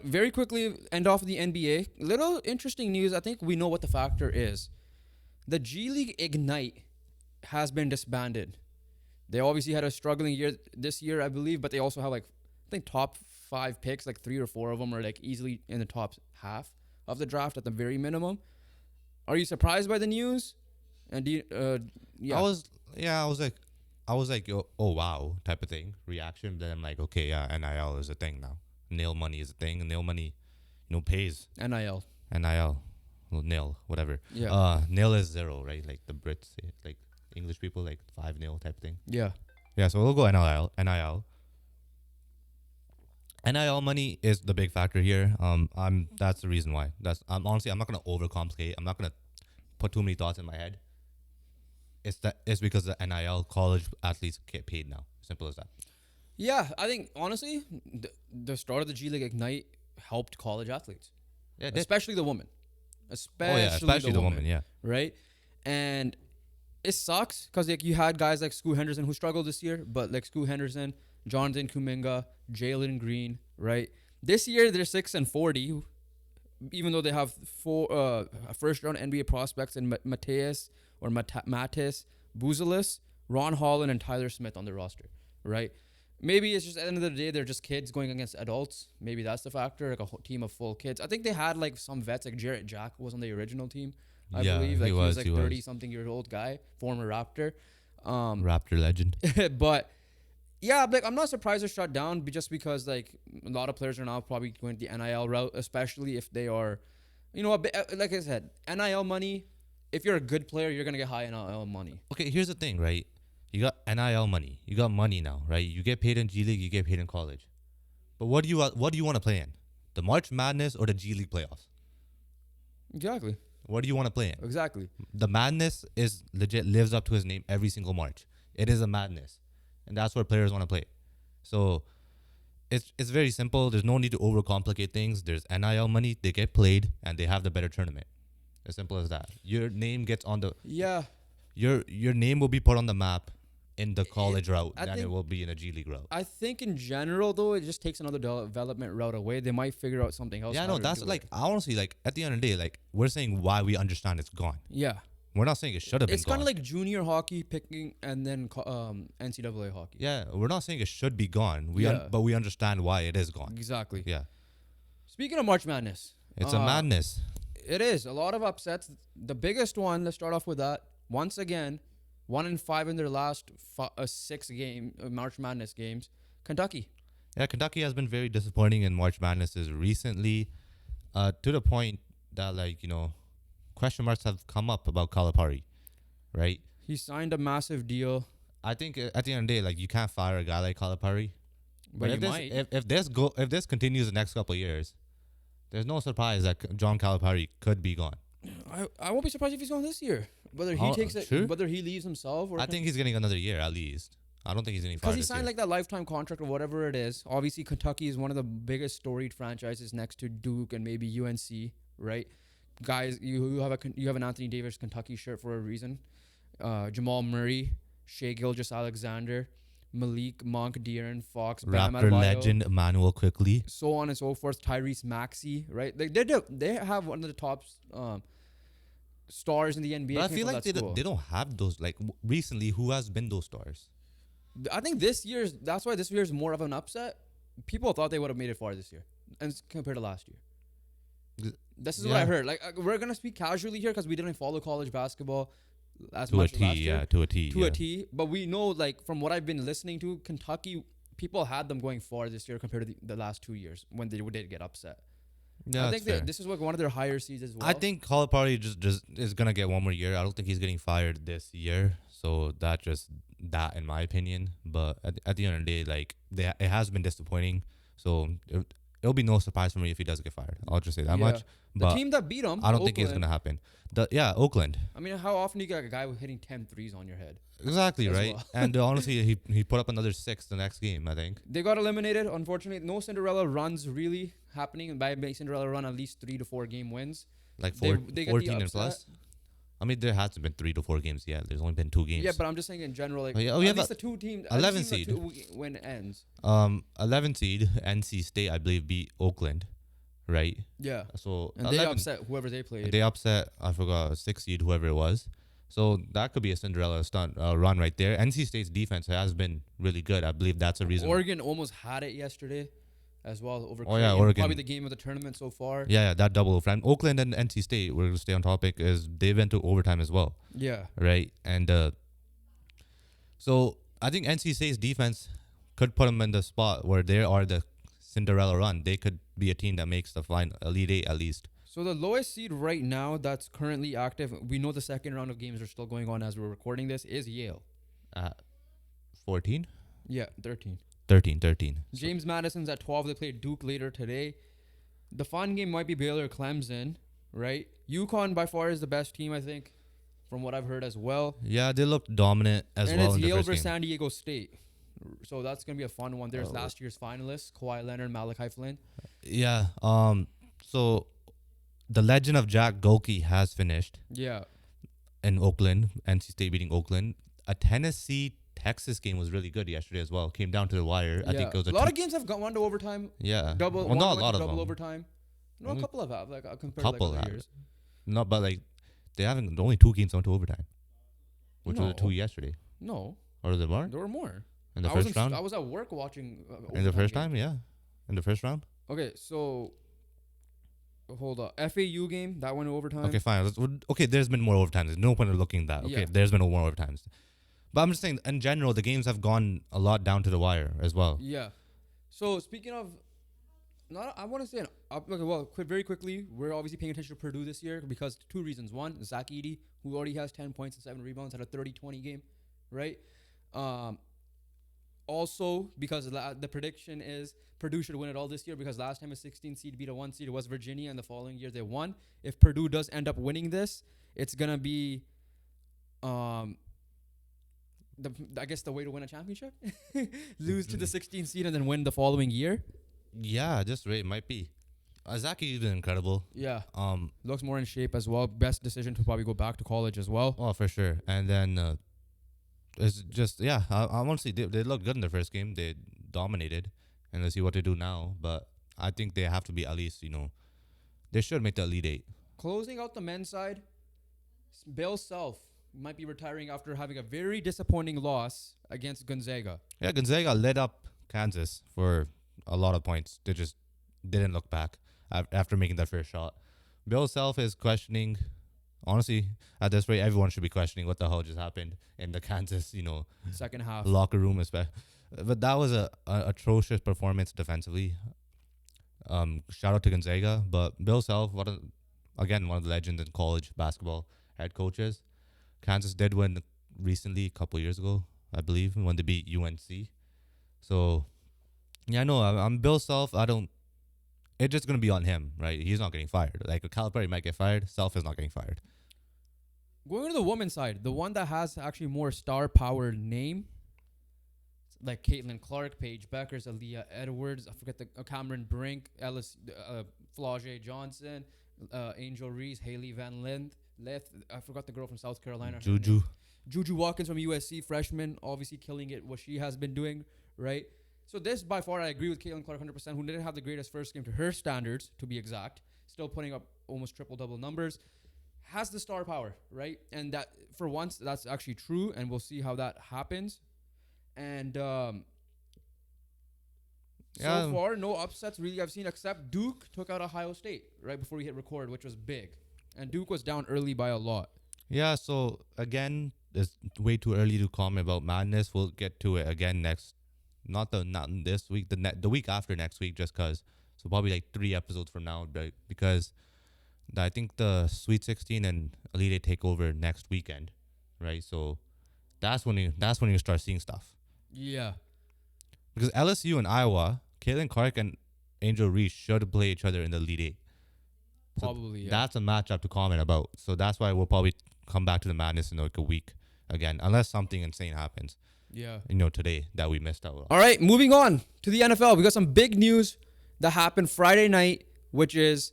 S1: Very quickly, end off the NBA. Little interesting news. I think we know what the factor is. The G League Ignite has been disbanded. They obviously had a struggling year this year, I believe, but they also have I think top 5 picks, 3 or 4 of them are easily in the top half of the draft at the very minimum. Are you surprised by the news? And
S2: I was like, oh wow, type of thing, reaction. Then I'm like, okay, yeah, NIL is a thing now. Nail money is a thing. Nail money, pays.
S1: NIL.
S2: Well, nil, whatever.
S1: Yeah.
S2: Nil is 0, right? Like the Brits, English people, 5-0 type of thing.
S1: Yeah.
S2: Yeah, so we'll go NIL. NIL money is the big factor here. That's the reason why. Honestly, I'm not gonna overcomplicate. I'm not gonna put too many thoughts in my head. It's because the NIL college athletes get paid now. Simple as that.
S1: Yeah, I think honestly, the start of the G League Ignite helped college athletes. Yeah, especially the women. Especially the women,
S2: yeah.
S1: Right? And it sucks because you had guys like Scoot Henderson who struggled this year, but Scoot Henderson, Jonathan Kuminga, Jalen Green, right? This year they're 6-40, even though they have 4 first-round NBA prospects in Mattis, Buzelis, Ron Holland, and Tyler Smith on their roster, right? Maybe it's just at the end of the day they're just kids going against adults. Maybe that's the factor, a whole team of full kids. I think they had some vets, Jarrett Jack was on the original team, I believe. He was 30-something year old guy, former Raptor.
S2: Raptor legend.
S1: But yeah, I'm not surprised they're shut down just because a lot of players are now probably going the NIL route, especially if they are, a bit, like I said, NIL money. If you're a good player, you're gonna get high NIL money.
S2: Okay, here's the thing, right? You got NIL money. You got money now, right? You get paid in G League. You get paid in college. But what do you want to play in? The March Madness or the G League playoffs?
S1: Exactly.
S2: What do you want to play in?
S1: Exactly.
S2: The Madness is legit lives up to his name every single March. It is a madness. And that's where players want to play. So it's very simple. There's no need to overcomplicate things. There's NIL money. They get played, and they have the better tournament. As simple as that. Your name gets on the...
S1: Yeah.
S2: Your name will be put on the map in the college route than it will be in a G League route.
S1: I think in general, though, it just takes another development route away. They might figure out something else.
S2: Yeah, no, that's honestly, at the end of the day, we're saying why we understand it's gone.
S1: Yeah.
S2: We're not saying it should have been gone.
S1: It's kind of like junior hockey picking and then NCAA hockey.
S2: Yeah, we're not saying it should be gone. But we understand why it is gone.
S1: Exactly.
S2: Yeah.
S1: Speaking of March Madness.
S2: It's a madness.
S1: It is. A lot of upsets. The biggest one, let's start off with that. Once again, 1-5 in their last 6 March Madness games. Kentucky.
S2: Yeah, Kentucky has been very disappointing in March Madnesses recently, to the point that question marks have come up about Calipari, right?
S1: He signed a massive deal.
S2: I think at the end of the day, you can't fire a guy like Calipari.
S1: But
S2: if this continues the next couple of years, there's no surprise that John Calipari could be gone.
S1: I won't be surprised if he's gone this year. Whether he takes it, sure? Whether he leaves himself, or
S2: I think he's getting another year at least. I don't think he's getting fired.
S1: Because he signed that lifetime contract or whatever it is. Obviously, Kentucky is one of the biggest storied franchises next to Duke and maybe UNC, right? Guys, you have an Anthony Davis Kentucky shirt for a reason. Jamal Murray, Shai Gilgeous-Alexander, Malik, Monk, De'Aaron Fox, Bam
S2: Raptor
S1: Adebayo,
S2: legend Emmanuel Quickly,
S1: so on and so forth. Tyrese Maxey, right? They have one of the top stars in the NBA.
S2: but I feel like they don't have those. Like recently, who has been those stars?
S1: I think that's why this year's more of an upset. People thought they would have made it far this year, and compared to last year. This is what I heard. Like we're gonna speak casually here because we didn't follow college basketball as much as last year.
S2: To a T.
S1: To a T. But we know, like from what I've been listening to, Kentucky people had them going far this year compared to the last 2 years when they did get upset.
S2: Yeah, I think
S1: this is like one of their higher seeds as well.
S2: I think Calipari just is gonna get one more year. I don't think he's getting fired this year. So that in my opinion. But at the end of the day, like it has been disappointing. So it'll be no surprise for me if he does get fired. I'll just say that much.
S1: The team that beat him,
S2: I don't think it's gonna happen. Oakland.
S1: I mean, how often do you get a guy hitting 10 threes on your head?
S2: Exactly, right? Well. And honestly, he put up another 6 the next game, I think.
S1: They got eliminated, unfortunately. No Cinderella runs really happening. And by Cinderella run, at least 3 to 4 game wins.
S2: Like 14 and plus? I mean, there hasn't been 3 to 4 games yet. There's only been 2 games.
S1: Yeah, but I'm just saying in general, like,
S2: at
S1: least the 2 teams.
S2: 11 seed.
S1: When it ends.
S2: 11 seed, NC State, I believe, beat Oakland, right?
S1: Yeah.
S2: So
S1: and 11, they upset whoever they played.
S2: They upset, I forgot, 6 seed, whoever it was. So that could be a Cinderella stunt run right there. NC State's defense has been really good. I believe that's a reason.
S1: Oregon almost had it yesterday as well over
S2: Oregon.
S1: Probably the game of the tournament so far.
S2: Yeah, that double. From Oakland and NC State, we're going to stay on topic, is they went to overtime as well.
S1: Yeah.
S2: Right? And so I think NC State's defense could put them in the spot where they are the Cinderella run. They could be a team that makes the final Elite Eight at least.
S1: So the lowest seed right now that's currently active, we know the second round of games are still going on as we're recording this, is Yale.
S2: 14?
S1: Yeah, 13.
S2: 13.
S1: James Madison's at 12. They play Duke later today. The fun game might be Baylor Clemson, right? UConn by far is the best team, I think, from what I've heard as well.
S2: Yeah, they looked dominant as well in the first game.
S1: And it's Yale versus San Diego State. So that's going to be a fun one. There's last year's finalists, Kawhi Leonard, Malachi Flynn.
S2: Yeah. So the legend of Jack Golke has finished.
S1: Yeah.
S2: In Oakland, NC State beating Oakland. A Tennessee-Texas game was really good yesterday as well. Came down to the wire.
S1: Yeah.
S2: I think it was
S1: a lot of games have gone to overtime.
S2: Yeah.
S1: Not a lot of double overtime. No, a couple have like compared to other years.
S2: No, but like they haven't. Only 2 games went to overtime, which were the 2 yesterday.
S1: No.
S2: Or was there more?
S1: There were more.
S2: In the first round?
S1: I was at work watching.
S2: In the first time, yeah. In the first round?
S1: Okay, so hold on. FAU game, that went to overtime.
S2: Okay, fine. Okay, there's been more overtimes. There's no point in looking at that. Okay, there's been more overtimes. But I'm just saying, in general, the games have gone a lot down to the wire as well.
S1: Yeah. So speaking of, I want to say, very quickly, we're obviously paying attention to Purdue this year because 2 reasons. One, Zach Edey, who already has 10 points and 7 rebounds, had a 30-20 game, right? Also, because the prediction is Purdue should win it all this year because last time a 16 seed beat a 1 seed, it was Virginia, and the following year they won. If Purdue does end up winning this, it's gonna be, I guess the way to win a championship, lose to the 16 seed and then win the following year.
S2: Yeah, just right, it might be. Zaki's been incredible.
S1: Yeah. Looks more in shape as well. Best decision to probably go back to college as well.
S2: Oh, for sure. And then. It's just, I honestly, they looked good in the first game. They dominated. And let's see what they do now. But I think they have to be at least, they should make the Elite Eight.
S1: Closing out the men's side, Bill Self might be retiring after having a very disappointing loss against Gonzaga.
S2: Yeah, Gonzaga led up Kansas for a lot of points. They just didn't look back after making that first shot. Bill Self is questioning. Honestly, at this rate, everyone should be questioning what the hell just happened in the Kansas,
S1: second half
S2: locker room. But that was a atrocious performance defensively. Shout out to Gonzaga, but Bill Self, one of the legends in college basketball head coaches. Kansas did win recently, a couple years ago, I believe, when they beat UNC. So, yeah, no, I'm Bill Self. It's just going to be on him, right? He's not getting fired. Like, Calipari might get fired. Self is not getting fired.
S1: Going to the women's side, the one that has actually more star-powered name, like Caitlin Clark, Paige Beckers, Aaliyah Edwards, I forget Cameron Brink, Ellis, Flau'jae Johnson, Angel Reese, Haley Van Lith. I forgot the girl from South Carolina.
S2: Juju.
S1: Juju Watkins from USC, freshman, obviously killing it, what she has been doing, right? So this, by far, I agree with Caitlin Clark 100%, who didn't have the greatest first game to her standards, to be exact, still putting up almost triple-double numbers, has the star power, right? And that, for once, that's actually true, and we'll see how that happens. And so far, no upsets really I've seen, except Duke took out Ohio State right before we hit record, which was big. And Duke was down early by a lot.
S2: Yeah, so again, it's way too early to comment about madness. We'll get to it again not this week, the week after next week, just because. So probably like 3 episodes from now, because I think the Sweet 16 and Elite Eight take over next weekend, right? So that's when you start seeing stuff.
S1: Yeah.
S2: Because LSU and Iowa, Caitlin Clark and Angel Reese should play each other in the Elite Eight. So
S1: probably, yeah.
S2: That's a matchup to comment about. So that's why we'll probably come back to the madness in like a week again, unless something insane happens.
S1: Yeah.
S2: Today that we missed out on.
S1: All right, moving on to the NFL. We got some big news that happened Friday night, which is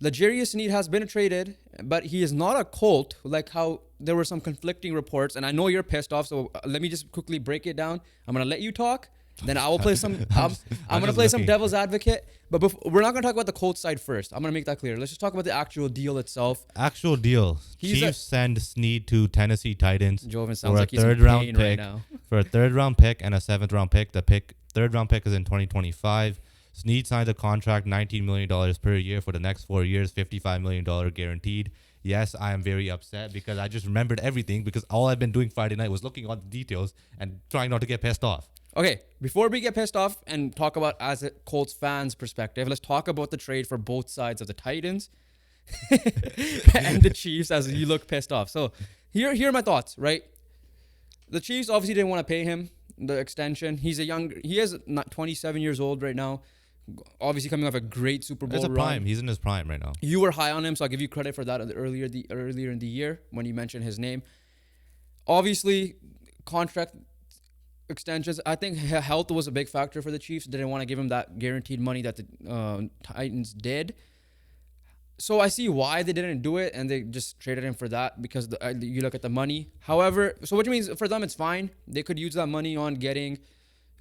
S1: LJarious Sneed has been traded, but he is not a Colt, like how there were some conflicting reports. And I know you're pissed off, so let me just quickly break it down. I'm going to let you talk. Then I will play some. I'm gonna play some devil's advocate, but we're not gonna talk about the Colts side first. I'm gonna make that clear. Let's just talk about the actual deal itself.
S2: Actual deal. Chiefs send Sneed to Tennessee Titans
S1: Joven
S2: for a third round pick right now. For a third round pick and a 7th round pick. Third round pick is in 2025. Sneed signed a contract, $19 million per year for the next 4 years, $55 million guaranteed. Yes, I am very upset because I just remembered everything because all I've been doing Friday night was looking at the details and trying not to get pissed off.
S1: Okay, before we get pissed off and talk about as a Colts fans' perspective, let's talk about the trade for both sides of the Titans and the Chiefs as you look pissed off. So here are my thoughts, right? The Chiefs obviously didn't want to pay him the extension. He is not 27 years old right now. Obviously coming off a great Super Bowl run.
S2: Prime. He's in his prime right now.
S1: You were high on him, so I'll give you credit for that earlier in the year when you mentioned his name. Obviously, contract extensions. I think health was a big factor for the Chiefs. Didn't want to give him that guaranteed money that the Titans did. So I see why they didn't do it, and they just traded him for that because you look at the money. However, so which means for them it's fine. They could use that money on getting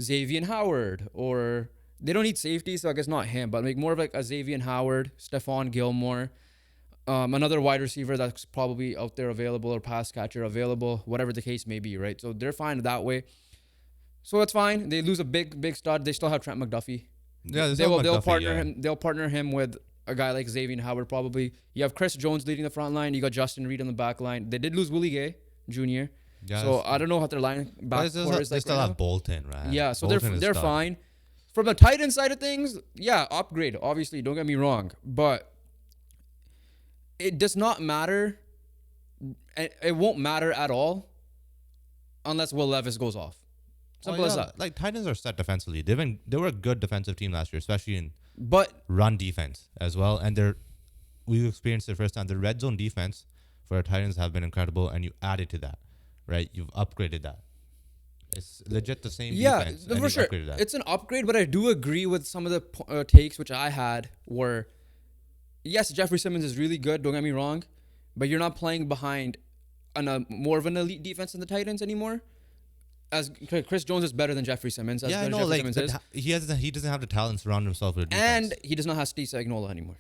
S1: Xavier Howard, or they don't need safety, so I guess not him, but make more of like a Xavier Howard, Stephon Gilmore, another wide receiver that's probably out there available or pass catcher available, whatever the case may be, right? So they're fine that way. So it's fine. They lose a big stud. They still have Trent McDuffie.
S2: Yeah,
S1: they'll partner him. They'll partner him with a guy like Xavier Howard probably. You have Chris Jones leading the front line. You got Justin Reed on the back line. They did lose Willie Gay Jr. Yes. So I don't know how their line back core is
S2: like. They still have Bolton, right?
S1: Yeah, so they're fine. From the Titans side of things, yeah, upgrade. Obviously, don't get me wrong, but it does not matter. It won't matter at all unless Will Levis goes off. Simple as that.
S2: Like Titans are set defensively. They were a good defensive team last year, especially in run defense as well. And we experienced it first time. The red zone defense for the Titans have been incredible, and you added to that, right? You've upgraded that. It's legit the same defense.
S1: Yeah, for sure. It's an upgrade, but I do agree with some of the takes which I had were, yes, Jeffrey Simmons is really good. Don't get me wrong, but you're not playing behind more of an elite defense than the Titans anymore. As Chris Jones is better than Jeffrey Simmons.
S2: He doesn't have the talent to surround himself with defense.
S1: And he does not have Steve Spagnuolo anymore.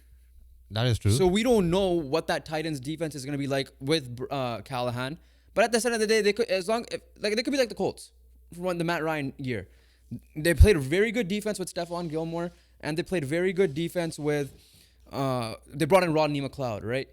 S2: That is true.
S1: So we don't know what that Titans defense is going to be like with Callahan. But at the end of the day, they could they could be like the Colts from the Matt Ryan year. They played a very good defense with Stephon Gilmore, and they played very good defense with. They brought in Rodney McLeod, right?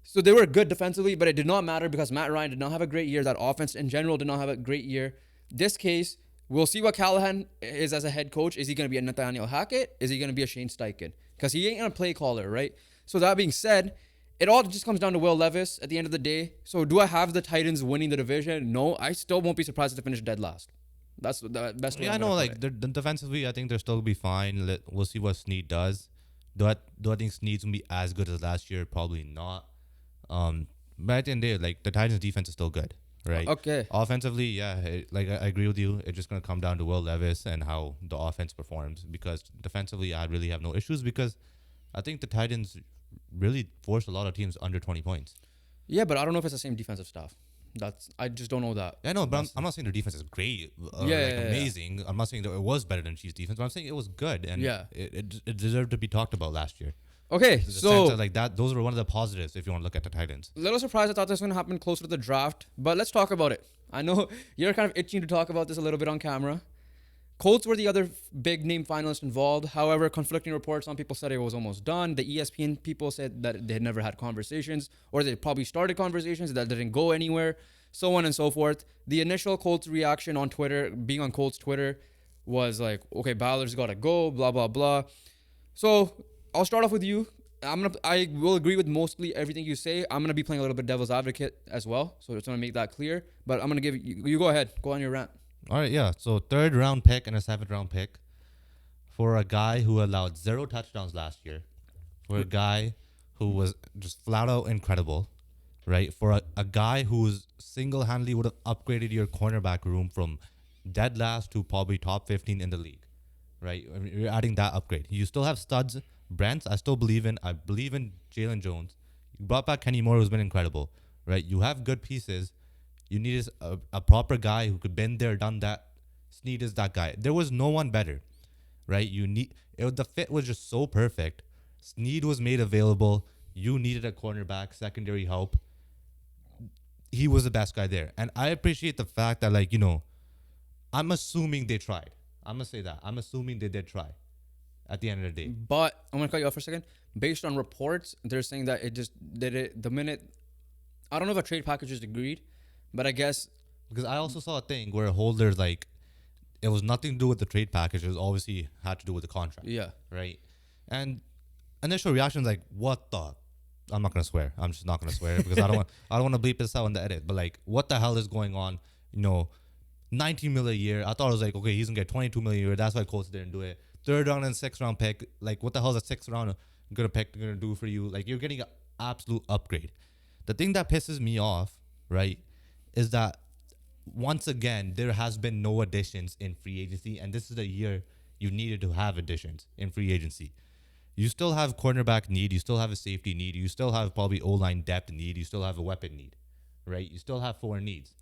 S1: So they were good defensively, but it did not matter because Matt Ryan did not have a great year. That offense in general did not have a great year. This case, we'll see what Callahan is as a head coach. Is he going to be a Nathaniel Hackett? Is he going to be a Shane Steichen? Because he ain't going to play caller, right? So that being said, it all just comes down to Will Levis at the end of the day. So do I have the Titans winning the division? No, I still won't be surprised if they finish dead last. That's the best way.
S2: Yeah, I know. Like defensively, I think they'll still be fine. We'll see what Sneed does. Do I think Sneed's gonna be as good as last year? Probably not. But at the end of the day, like the Titans' defense is still good. Right.
S1: Okay.
S2: Offensively, yeah, I agree with you. It's just going to come down to Will Levis and how the offense performs because defensively, I really have no issues because I think the Titans really forced a lot of teams under 20 points.
S1: Yeah, but I don't know if it's the same defensive staff. I just don't know that.
S2: Yeah, no, but I'm not saying their defense is great or amazing. I'm not saying that it was better than Chiefs defense, but I'm saying it was good and it deserved to be talked about last year.
S1: Okay, so
S2: like that, those were one of the positives if you want to look at the Titans.
S1: Little surprised. I thought this was gonna happen closer to the draft, but let's talk about it. I know you're kind of itching to talk about this a little bit on camera. Colts were the other big name finalists involved. However, conflicting reports. Some people said it was almost done. The ESPN people said that they had never had conversations, or they probably started conversations that didn't go anywhere, so on and so forth. The initial Colts reaction on Twitter, being on Colts Twitter, was like, okay, Ballard's got to go, blah, blah, blah. So I'll start off with you. I will agree with mostly everything you say. I'm going to be playing a little bit devil's advocate as well, so I just want to make that clear. But I'm going to give you go ahead. Go on your rant.
S2: All right, yeah. So 3rd round pick and a 7th round pick for a guy who allowed 0 touchdowns last year, for a guy who was just flat out incredible, right? For a guy who's single-handedly would have upgraded your cornerback room from dead last to probably top 15 in the league, right? I mean, you're adding that upgrade. You still have studs. Brents, I still believe in. I believe in Jalen Jones. You brought back Kenny Moore, who's been incredible, right? You have good pieces. You need a proper guy who could been there, done that. Sneed is that guy. There was no one better, right? The fit was just so perfect. Sneed was made available. You needed a cornerback, secondary help. He was the best guy there. And I appreciate the fact that, like, you know, I'm assuming they tried. I'm going to say that. I'm assuming they did try at the end of the day.
S1: But I'm going to cut you off for a second. Based on reports, they're saying that it just did it the minute. I don't know if a trade package is agreed. But I guess...
S2: Because I also saw a thing where holders, like, it was nothing to do with the trade package. It was obviously had to do with the contract.
S1: Yeah.
S2: Right? And initial reaction is like, what the... I'm not going to swear. I'm just not going to swear because I don't want to bleep this out in the edit. But, like, what the hell is going on? You know, $19 million a year. I thought it was like, okay, he's going to get $22 million a year. That's why Colts didn't do it. 3rd round and 6th round pick. Like, what the hell is a 6th round going to do for you? Like, you're getting an absolute upgrade. The thing that pisses me off, right, is that once again, there has been no additions in free agency, and this is the year you needed to have additions in free agency. You still have cornerback need, you still have a safety need, you still have probably O-line depth need, you still have a weapon need, right? You still have 4 needs.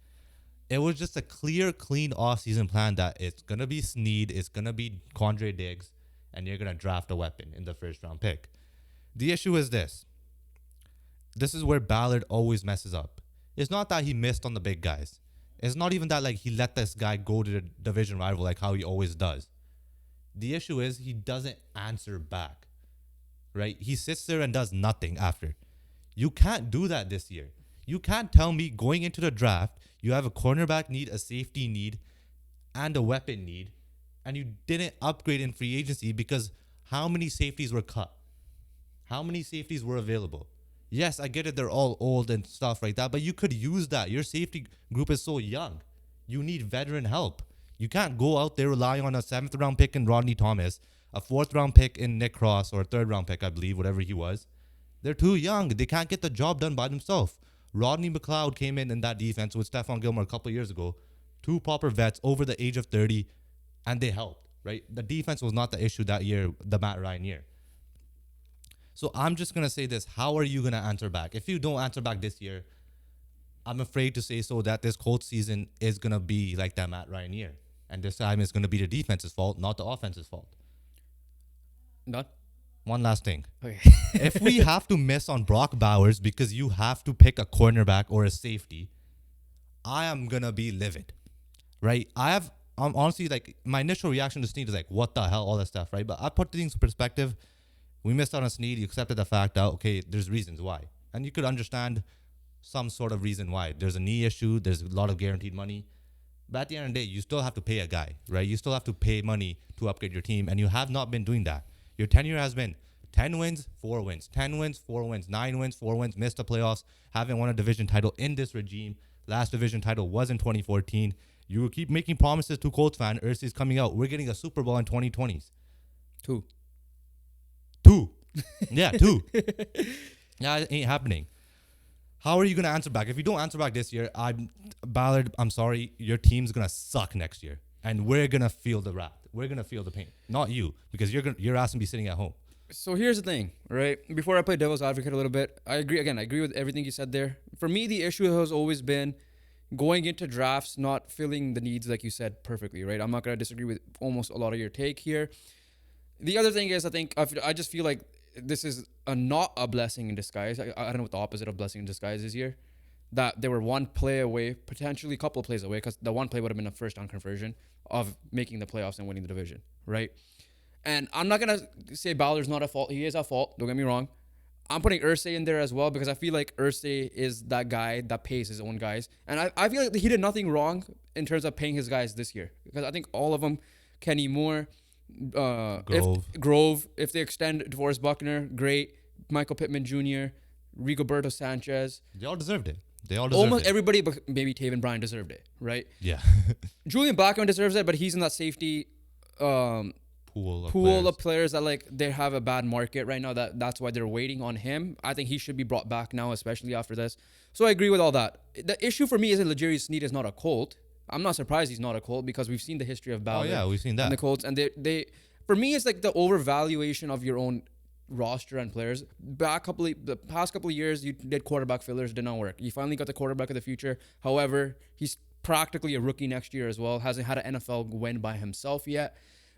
S2: It was just a clear, clean offseason plan that it's going to be Sneed, it's going to be Quandre Diggs, and you're going to draft a weapon in the 1st round pick. The issue is this. This is where Ballard always messes up. It's not that he missed on the big guys. It's not even that like he let this guy go to the division rival like how he always does. The issue is he doesn't answer back, right? He sits there and does nothing after. You can't do that this year. You can't tell me going into the draft, you have a cornerback need, a safety need, and a weapon need, and you didn't upgrade in free agency because how many safeties were cut? How many safeties were available? Yes, I get it. They're all old and stuff like that, but you could use that. Your safety group is so young. You need veteran help. You can't go out there relying on a 7th round pick in Rodney Thomas, a 4th round pick in Nick Cross, or a 3rd round pick, I believe, whatever he was. They're too young. They can't get the job done by themselves. Rodney McLeod came in that defense with Stephon Gilmore a couple of years ago. 2 proper vets over the age of 30, and they helped, right? The defense was not the issue that year, the Matt Ryan year. So I'm just going to say this. How are you going to answer back? If you don't answer back this year, I'm afraid to say so that this Colts season is going to be like that Matt Ryan year. And this time it's going to be the defense's fault, not the offense's fault.
S1: Done?
S2: One last thing.
S1: Okay.
S2: If we have to miss on Brock Bowers because you have to pick a cornerback or a safety, I am going to be livid, right? I'm honestly, like, my initial reaction to Sneed is like, what the hell, all that stuff, right? But I put things in perspective. We missed out on Sneed. You accepted the fact that, okay, there's reasons why. And you could understand some sort of reason why. There's a knee issue. There's a lot of guaranteed money. But at the end of the day, you still have to pay a guy, right? You still have to pay money to upgrade your team. And you have not been doing that. Your tenure has been 10 wins, 4 wins. 10 wins, 4 wins. 9 wins, 4 wins. Missed the playoffs. Haven't won a division title in this regime. Last division title was in 2014. You will keep making promises to Colts fan. Ursi's coming out. We're getting a Super Bowl in 2020s.
S1: 2.
S2: Yeah, 2. Yeah, it ain't happening. How are you going to answer back? If you don't answer back this year, Ballard, I'm sorry, your team's going to suck next year. And we're going to feel the wrath. We're going to feel the pain. Not you, because your ass going to be sitting at home.
S1: So here's the thing, right? Before I play devil's advocate a little bit, I agree with everything you said there. For me, the issue has always been going into drafts, not filling the needs, like you said, perfectly, right? I'm not going to disagree with almost a lot of your take here. The other thing is, I just feel like this is not a blessing in disguise. I don't know what the opposite of blessing in disguise is here. That they were one play away, potentially a couple of plays away, because the one play would have been a first down conversion of making the playoffs and winning the division, right? And I'm not going to say Ballard's not at fault. He is at fault. Don't get me wrong. I'm putting Irsay in there as well because I feel like Irsay is that guy that pays his own guys. And I feel like he did nothing wrong in terms of paying his guys this year. Because I think all of them, Kenny Moore, Grove, if they extend DeForest Buckner, great. Michael Pittman Jr., Rigoberto Sanchez.
S2: They all deserved it.
S1: Almost everybody, but maybe Taven Bryan deserved it, right?
S2: Yeah.
S1: Julian Blackmon deserves it, but he's in that safety pool of players that like they have a bad market right now. That's why they're waiting on him. I think he should be brought back now, especially after this. So I agree with all that. The issue for me is that LJarious Sneed is not a Colt. I'm not surprised he's not a Colt because we've seen the history of Ballard.
S2: Oh yeah, we've seen that.
S1: And the Colts, and they for me it's like the overvaluation of your own roster and players. The past couple of years, you did quarterback fillers, did not work. You finally got the quarterback of the future. However, he's practically a rookie next year as well. Hasn't had an NFL win by himself yet.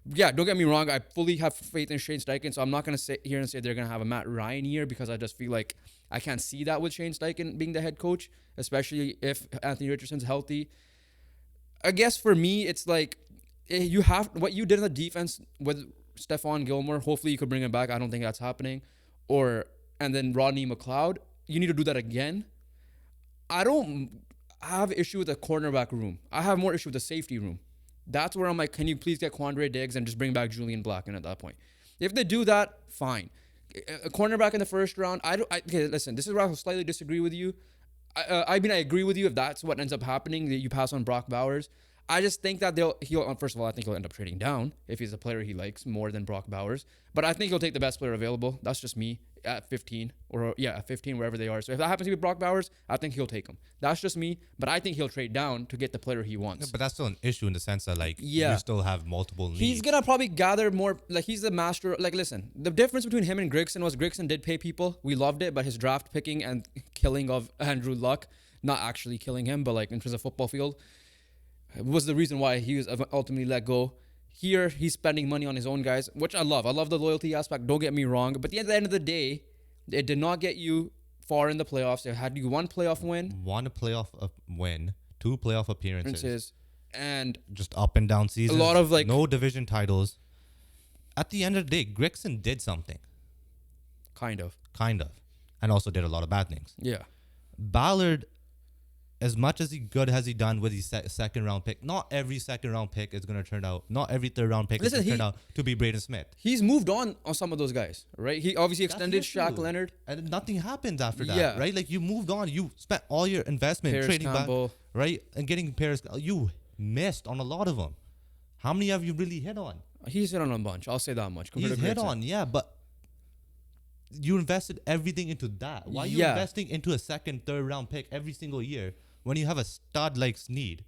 S1: Yeah, don't get me wrong. I fully have faith in Shane Steichen, so I'm not going to sit here and say they're going to have a Matt Ryan year because I just feel like I can't see that with Shane Steichen being the head coach, especially if Anthony Richardson's healthy. I guess for me, it's like you have what you did in the defense with Stephon Gilmore. Hopefully, you could bring him back. I don't think that's happening. And then Rodney McLeod. You need to do that again. I don't have issue with the cornerback room. I have more issue with the safety room. That's where I'm like, can you please get Quandre Diggs and just bring back Julian Blackmon at that point? If they do that, fine. A cornerback in the first round. Okay, listen, this is where I'll slightly disagree with you. I mean, I agree with you if that's what ends up happening, that you pass on Brock Bowers. I just think that first of all, I think he'll end up trading down if he's a player he likes more than Brock Bowers. But I think he'll take the best player available. That's just me at 15 at 15, wherever they are. So if that happens to be Brock Bowers, I think he'll take him. That's just me. But I think he'll trade down to get the player he wants.
S2: Yeah, but that's still an issue in the sense that you still have multiple needs.
S1: He's going to probably gather more, he's the master. Listen, the difference between him and Grigson was Grigson did pay people. We loved it, but his draft picking and killing of Andrew Luck, not actually killing him, but in terms of football field, was the reason why he was ultimately let go. Here, he's spending money on his own guys, which I love. I love the loyalty aspect, don't get me wrong. But at the end of the day, it did not get you far in the playoffs. It had you one playoff win.
S2: One playoff win, 2 playoff appearances.
S1: And
S2: just up and down seasons.
S1: A lot of
S2: no division titles. At the end of the day, Grigson did something.
S1: Kind of.
S2: And also did a lot of bad things.
S1: Yeah.
S2: Ballard, as much as good has he done with his second round pick, not every second round pick is going to turn out, not every third round pick is going to turn out to be Braden Smith.
S1: He's moved on some of those guys, right? He obviously extended Shaq Leonard.
S2: And nothing happens after that, right? You moved on. You spent all your investment
S1: Paris
S2: trading
S1: Campbell.
S2: back, right? And getting Paris. You missed on a lot of them. How many have you really hit on?
S1: He's hit on a bunch. I'll say that much.
S2: He's hit on, but you invested everything into that. Why are you investing into a second, third round pick every single year when you have a stud like Sneed,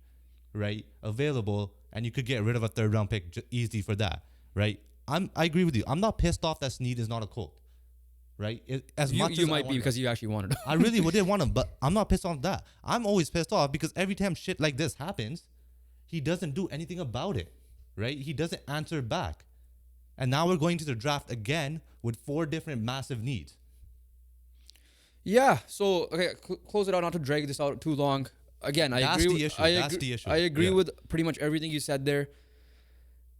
S2: right, available, and you could get rid of a third round pick easy for that, right? I agree with you. I'm not pissed off that Sneed is not a Colt, right?
S1: You might be because you actually wanted him.
S2: I really did want him, but I'm not pissed off that. I'm always pissed off because every time shit like this happens, he doesn't do anything about it, right? He doesn't answer back. And now we're going to the draft again with 4 different massive needs.
S1: Yeah. So, okay, close it out, not to drag this out too long. Again,
S2: That's the issue.
S1: I agree with pretty much everything you said there.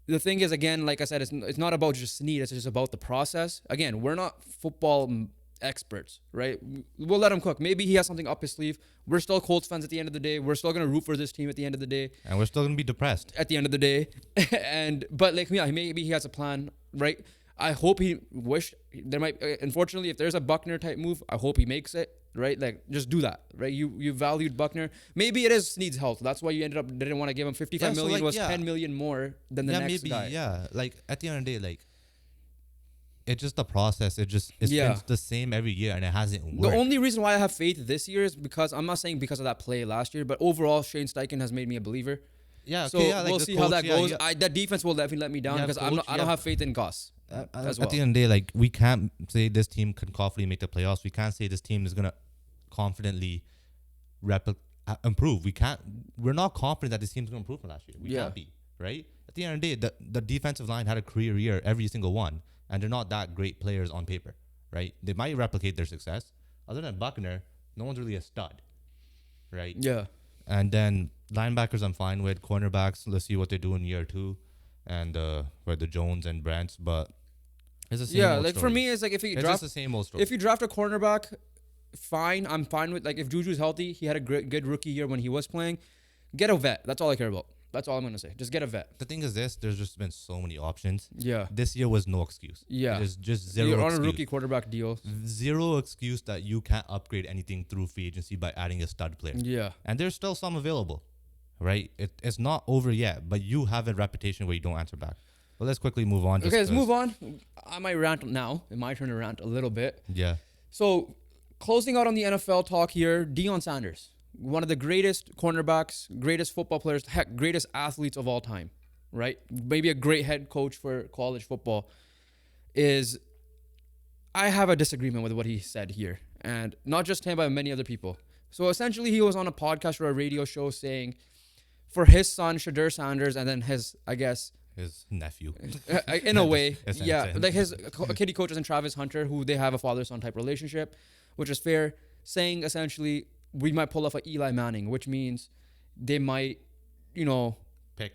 S1: The thing is, again, like I said, it's not about just Sneed. It's just about the process. Again, we're not football experts, right? We'll let him cook. Maybe he has something up his sleeve. We're still Colts fans at the end of the day. We're still going to root for this team at the end of the day.
S2: And we're still going to be depressed
S1: at the end of the day. But maybe he has a plan, right? I hope unfortunately, if there's a Buckner type move, I hope he makes it, right? Just do that, right? You valued Buckner. Maybe it is Sneed's health. That's why you didn't want to give him $55 million. It was $10 million more than the next guy.
S2: Yeah, at the end of the day, it's just the process. It's been the same every year, and it hasn't worked.
S1: The only reason why I have faith this year is because I'm not saying because of that play last year, but overall, Shane Steichen has made me a believer.
S2: Yeah,
S1: so we'll see how that goes. That defense will definitely let me down because I don't have faith in Gus. as well.
S2: At the end of the day, like, we can't say this team can confidently make the playoffs. We can't say this team is gonna confidently improve. We're not confident that this team's gonna improve from last year. We can't be, right? At the end of the day, the defensive line had a career year, every single one, and they're not that great players on paper, right? They might replicate their success. Other than Buckner, no one's really a stud, right?
S1: Yeah.
S2: And then linebackers, I'm fine with. Cornerbacks, let's see what they do in year 2, and where the Jones and Brents, but it's the same.
S1: Yeah,
S2: old
S1: like
S2: story.
S1: for me, it's like if you draft
S2: just the same old story.
S1: If you draft a cornerback, fine. I'm fine with, like, if Juju's healthy, he had a good rookie year when he was playing. Get a vet. That's all I care about. That's all I'm gonna say. Just get a vet.
S2: The thing is there's just been so many options.
S1: Yeah.
S2: This year was no excuse.
S1: Yeah.
S2: There's just zero
S1: You're
S2: excuse.
S1: on a rookie quarterback deal.
S2: Zero excuse that you can't upgrade anything through free agency by adding a stud player.
S1: Yeah.
S2: And there's still some available, right? It's not over yet, but you have a reputation where you don't answer back. But let's quickly move on.
S1: Okay, let's move on. I might rant now. It's my turn to rant a little bit.
S2: Yeah.
S1: So, closing out on the NFL talk here, Deion Sanders, one of the greatest cornerbacks, greatest football players, heck, greatest athletes of all time, right? Maybe a great head coach for college football. I have a disagreement with what he said here, and not just him, but many other people. So essentially, he was on a podcast or a radio show saying, for his son, Shadur Sanders, and then his
S2: nephew.
S1: In a way, yeah. Like his kid he coaches in Travis Hunter, who they have a father-son type relationship, which is fair, saying essentially, we might pull off an Eli Manning, which means they might,
S2: pick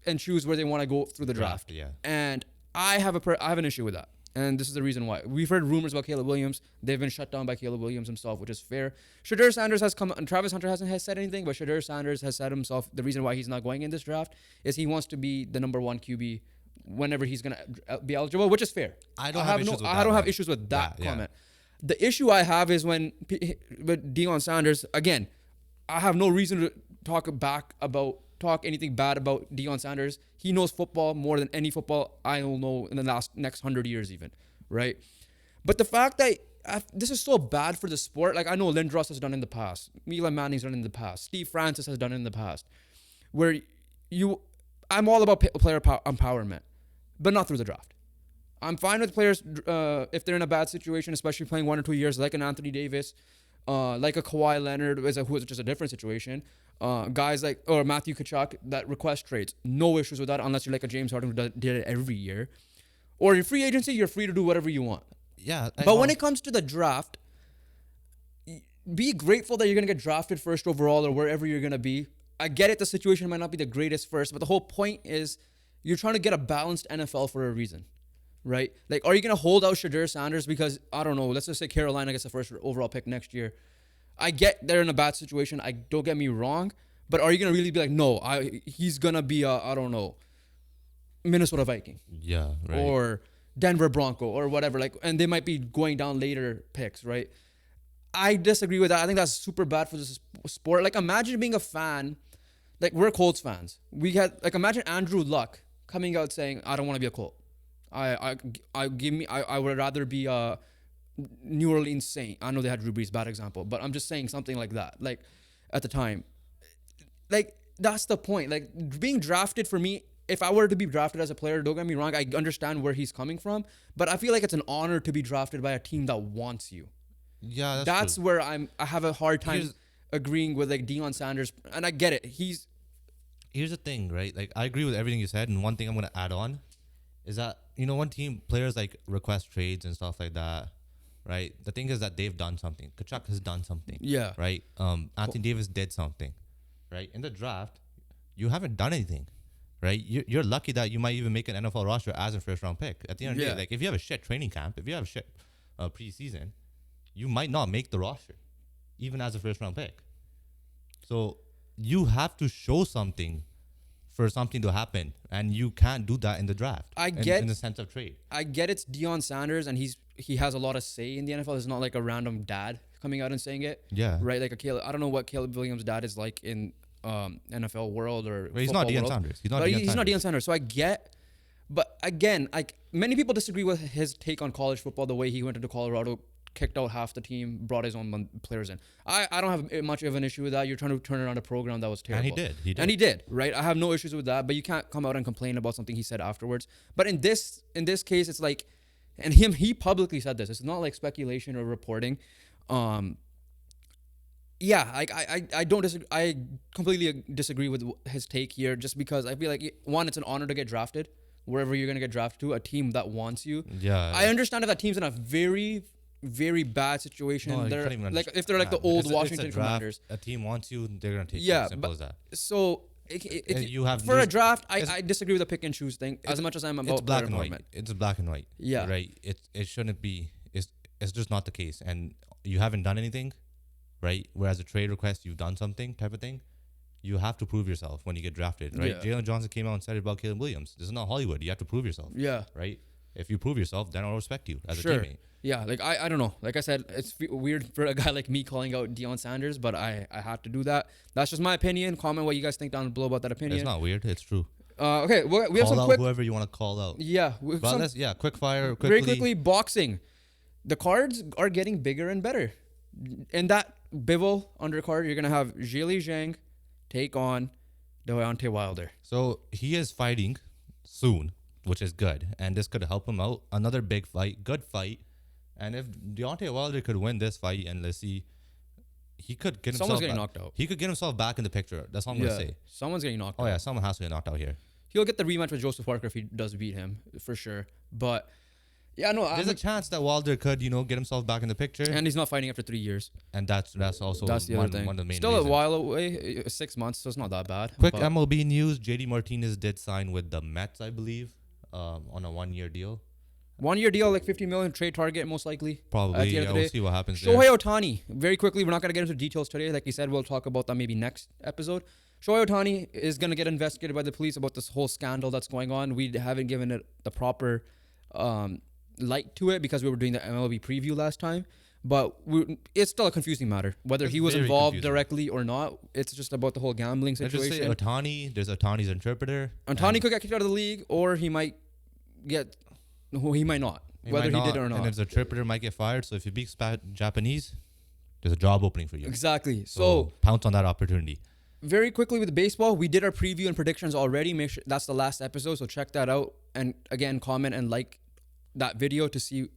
S1: and choose where they want to go through the draft.
S2: Yeah.
S1: And I have an issue with that. And this is the reason why. We've heard rumors about Caleb Williams. They've been shut down by Caleb Williams himself, which is fair. Shadur Sanders has come, and Travis Hunter has said anything, but Shadur Sanders has said himself the reason why he's not going in this draft is he wants to be the number 1 QB whenever he's going to be eligible, which is fair. I don't have issues with that comment. The issue I have is with Deion Sanders, again, I have no reason to talk anything bad about Deion Sanders. He knows football more than any football I will know in the next 100 years even, right? But the fact that this is so bad for the sport, like I know Lindros has done in the past, Eli Manning's done in the past, Steve Francis has done in the past, where I'm all about player empowerment, but not through the draft. I'm fine with players if they're in a bad situation, especially playing 1 or 2 years, like an Anthony Davis, like a Kawhi Leonard, who is just a different situation. Guys or Matthew Tkachuk that request trades. No issues with that unless you're like a James Harden who did it every year. Or in free agency, you're free to do whatever you want.
S2: Yeah.
S1: But when it comes to the draft, be grateful that you're going to get drafted first overall or wherever you're going to be. I get it, the situation might not be the greatest first, but the whole point is you're trying to get a balanced NFL for a reason. Right? Like, are you going to hold out Shadur Sanders because, I don't know, let's just say Carolina gets the first overall pick next year. I get they're in a bad situation. Don't get me wrong. But are you going to really be like, no, he's going to be I don't know, Minnesota Viking.
S2: Yeah, right.
S1: Or Denver Bronco or whatever. Like, and they might be going down later picks, right? I disagree with that. I think that's super bad for the sport. Like, imagine being a fan. Like, we're Colts fans. Imagine Andrew Luck coming out saying, I don't want to be a Colt. I would rather be a New Orleans Saint. I know they had Drew Brees, bad example, but I'm just saying something like that. Like, at the time, like, that's the point. Like, being drafted for me, if I were to be drafted as a player, don't get me wrong, I understand where he's coming from, but I feel like it's an honor to be drafted by a team that wants you.
S2: Yeah,
S1: that's true. Where I have a hard time agreeing with like Deion Sanders, and I get it.
S2: Here's the thing, right? Like, I agree with everything you said, and one thing I'm gonna add on is that, one team players like request trades and stuff like that, right? The thing is that they've done something. Tkachuk has done something.
S1: Yeah.
S2: Right? Anthony Davis did something. Right? In the draft, you haven't done anything. Right? You're lucky that you might even make an NFL roster as a first round pick. At the end of the day, like, if you have a shit training camp, if you have a shit preseason, you might not make the roster, even as a first round pick. So you have to show something for something to happen, and you can't do that in the draft. In the sense of trade. I get it's
S1: Deion Sanders, and he has a lot of say in the NFL. It's not like a random dad coming out and saying it.
S2: Yeah.
S1: Right? Like I don't know what Caleb Williams' dad is like in NFL world or.
S2: But he's not Deion Sanders.
S1: He's not Deion Sanders. So I get, but again, like, many people disagree with his take on college football, the way he went into Colorado kicked out half the team, brought his own players in. I don't have much of an issue with that. You're trying to turn around a program that was terrible.
S2: And
S1: he did, right? I have no issues with that, but you can't come out and complain about something he said afterwards. But in this case, it's like, and he publicly said this. It's not like speculation or reporting. Yeah, I don't disagree. I completely disagree with his take here, just because I feel like, one, it's an honor to get drafted wherever you're gonna get drafted to, a team that wants you.
S2: Yeah,
S1: I understand if that team's in a very, very bad situation.
S2: No,
S1: they're like, if they're like the old Washington Commanders,
S2: a team wants you, they're gonna take you. Simple as that.
S1: So
S2: you have
S1: for a draft, I disagree with the pick and choose thing as much as I'm about
S2: black and white. It's black and white.
S1: Yeah,
S2: right. It shouldn't be. It's just not the case, and you haven't done anything. Right, whereas a trade request, you've done something type of thing. You have to prove yourself when you get drafted, right? Yeah. Jalen Johnson came out and said it about Caleb Williams. This is not Hollywood. You have to prove yourself.
S1: Yeah.
S2: Right? If you prove yourself, then I'll respect you as a teammate.
S1: Yeah, like I don't know. Like I said, it's weird for a guy like me calling out Deion Sanders, but I had to do that. That's just my opinion. Comment what you guys think down below about that opinion.
S2: It's not weird. It's true.
S1: Okay, we have some quick...
S2: whoever you want to call out.
S1: Yeah.
S2: Quick fire.
S1: Very quickly, boxing. The cards are getting bigger and better. In that Bivol undercard, you're going to have Zhang take on Deontay Wilder.
S2: So he is fighting soon, which is good. And this could help him out. Another big fight, good fight. And if Deontay Wilder could win this fight, and let's see, he could get himself...
S1: Someone's getting knocked out.
S2: He could get himself back in the picture. That's all I'm going to say.
S1: Someone's getting knocked out.
S2: Oh, yeah, someone has to get knocked out here.
S1: He'll get the rematch with Joseph Parker if he does beat him, for sure. But... yeah, no.
S2: There's a chance that Wilder could, get himself back in the picture.
S1: And he's not fighting after 3 years.
S2: And that's also
S1: the other thing.
S2: One of the main
S1: Still
S2: reasons.
S1: A while away, 6 months, so it's not that bad.
S2: Quick MLB news, JD Martinez did sign with the Mets, I believe, on a 1-year deal.
S1: 1-year deal, like $50 million trade target, most likely.
S2: Probably, yeah, we'll see what happens
S1: there. Shohei Ohtani, very quickly, we're not going to get into details today. Like you said, we'll talk about that maybe next episode. Shohei Ohtani is going to get investigated by the police about this whole scandal that's going on. We haven't given it the proper... light to it because we were doing the MLB preview last time, but it's still a confusing matter whether he was involved directly or not. It's just about the whole gambling situation.
S2: Let's just say Ohtani, there's Ohtani's interpreter.
S1: Ohtani could get kicked out of the league, or he might not, whether he did or not.
S2: And his interpreter might get fired. So if you speak Japanese, there's a job opening for you.
S1: Exactly. So
S2: pounce on that opportunity.
S1: Very quickly with baseball, we did our preview and predictions already. Make sure that's the last episode, so check that out. And again, comment and like that video to see.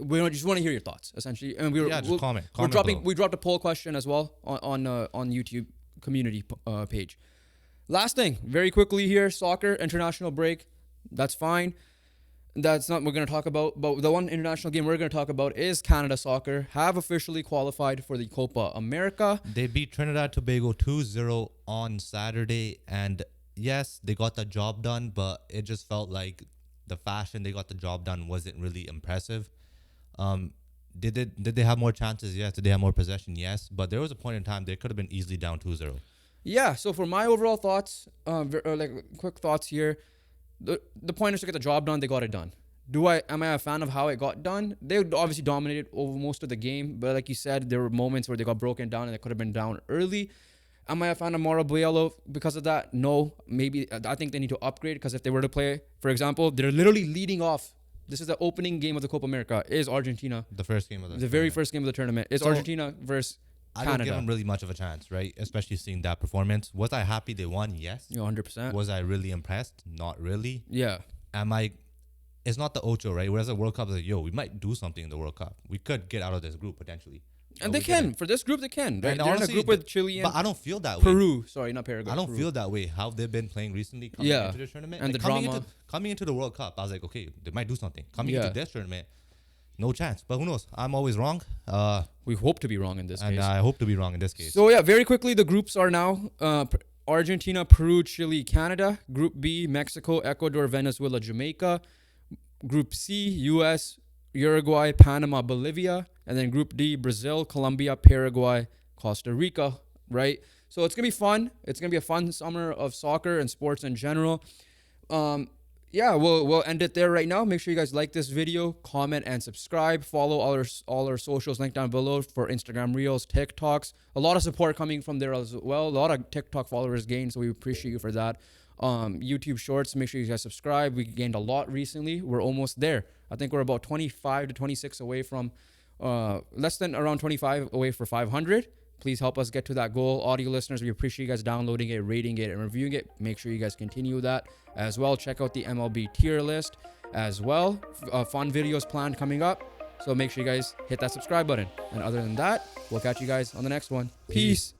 S1: We just want to hear your thoughts, essentially. And
S2: just comment.
S1: We dropped a poll question as well on YouTube community page. Last thing, very quickly here, soccer international break. That's fine. That's not what we're going to talk about. But the one international game we're going to talk about is Canada Soccer have officially qualified for the Copa America.
S2: They beat Trinidad Tobago 2-0 on Saturday, and yes, they got the job done, but it just felt like the fashion they got the job done wasn't really impressive. Did they have more chances? Yes. Did they have more possession? Yes. But there was a point in time they could have been easily down 2-0.
S1: Yeah. So for my overall thoughts, quick thoughts here, the point is to get the job done. They got it done. Am I a fan of how it got done? They obviously dominated over most of the game, but like you said, there were moments where they got broken down and they could have been down early. Am I a fan of Mauro Biello because of that? No. Maybe I think they need to upgrade, because if they were to play, for example, they're literally leading off. This is the opening game of the Copa America. Is Argentina.
S2: The first game of the
S1: very first game of the tournament. It's Argentina versus Canada.
S2: I don't give them really much of a chance, right? Especially seeing that performance. Was I happy they won? Yes.
S1: 100%.
S2: Was I really impressed? Not really.
S1: Yeah.
S2: It's not the Ocho, right? Whereas the World Cup is like, we might do something in the World Cup. We could get out of this group potentially.
S1: And they can. For this group, they can. Right? They're honestly, in a group with Chile and
S2: but I don't feel that
S1: Peru. Way. Sorry, not Paraguay.
S2: I don't feel that way. How they've been playing recently coming into the tournament.
S1: And like the drama.
S2: Coming into the World Cup, I was like, okay, they might do something. Coming into this tournament, no chance. But who knows? I'm always wrong.
S1: We hope to be wrong in this case.
S2: And I hope to be wrong in this case.
S1: So, very quickly, the groups are now Argentina, Peru, Chile, Canada. Group B, Mexico, Ecuador, Venezuela, Jamaica. Group C, U.S., Uruguay, Panama, Bolivia. And then Group D, Brazil, Colombia, Paraguay, Costa Rica, right? So it's going to be fun. It's going to be a fun summer of soccer and sports in general. We'll end it there right now. Make sure you guys like this video, comment, and subscribe. Follow all our socials linked down below for Instagram Reels, TikToks. A lot of support coming from there as well. A lot of TikTok followers gained, so we appreciate you for that. YouTube Shorts, make sure you guys subscribe. We gained a lot recently. We're almost there. I think we're about 25 to 26 away from less than around 25 away for 500. Please help us get to that goal. Audio listeners, we appreciate you guys downloading it, rating it, and reviewing it. Make sure you guys continue that as well. Check out the MLB tier list as well. Fun videos planned coming up. So make sure you guys hit that subscribe button. And other than that, we'll catch you guys on the next one. Peace.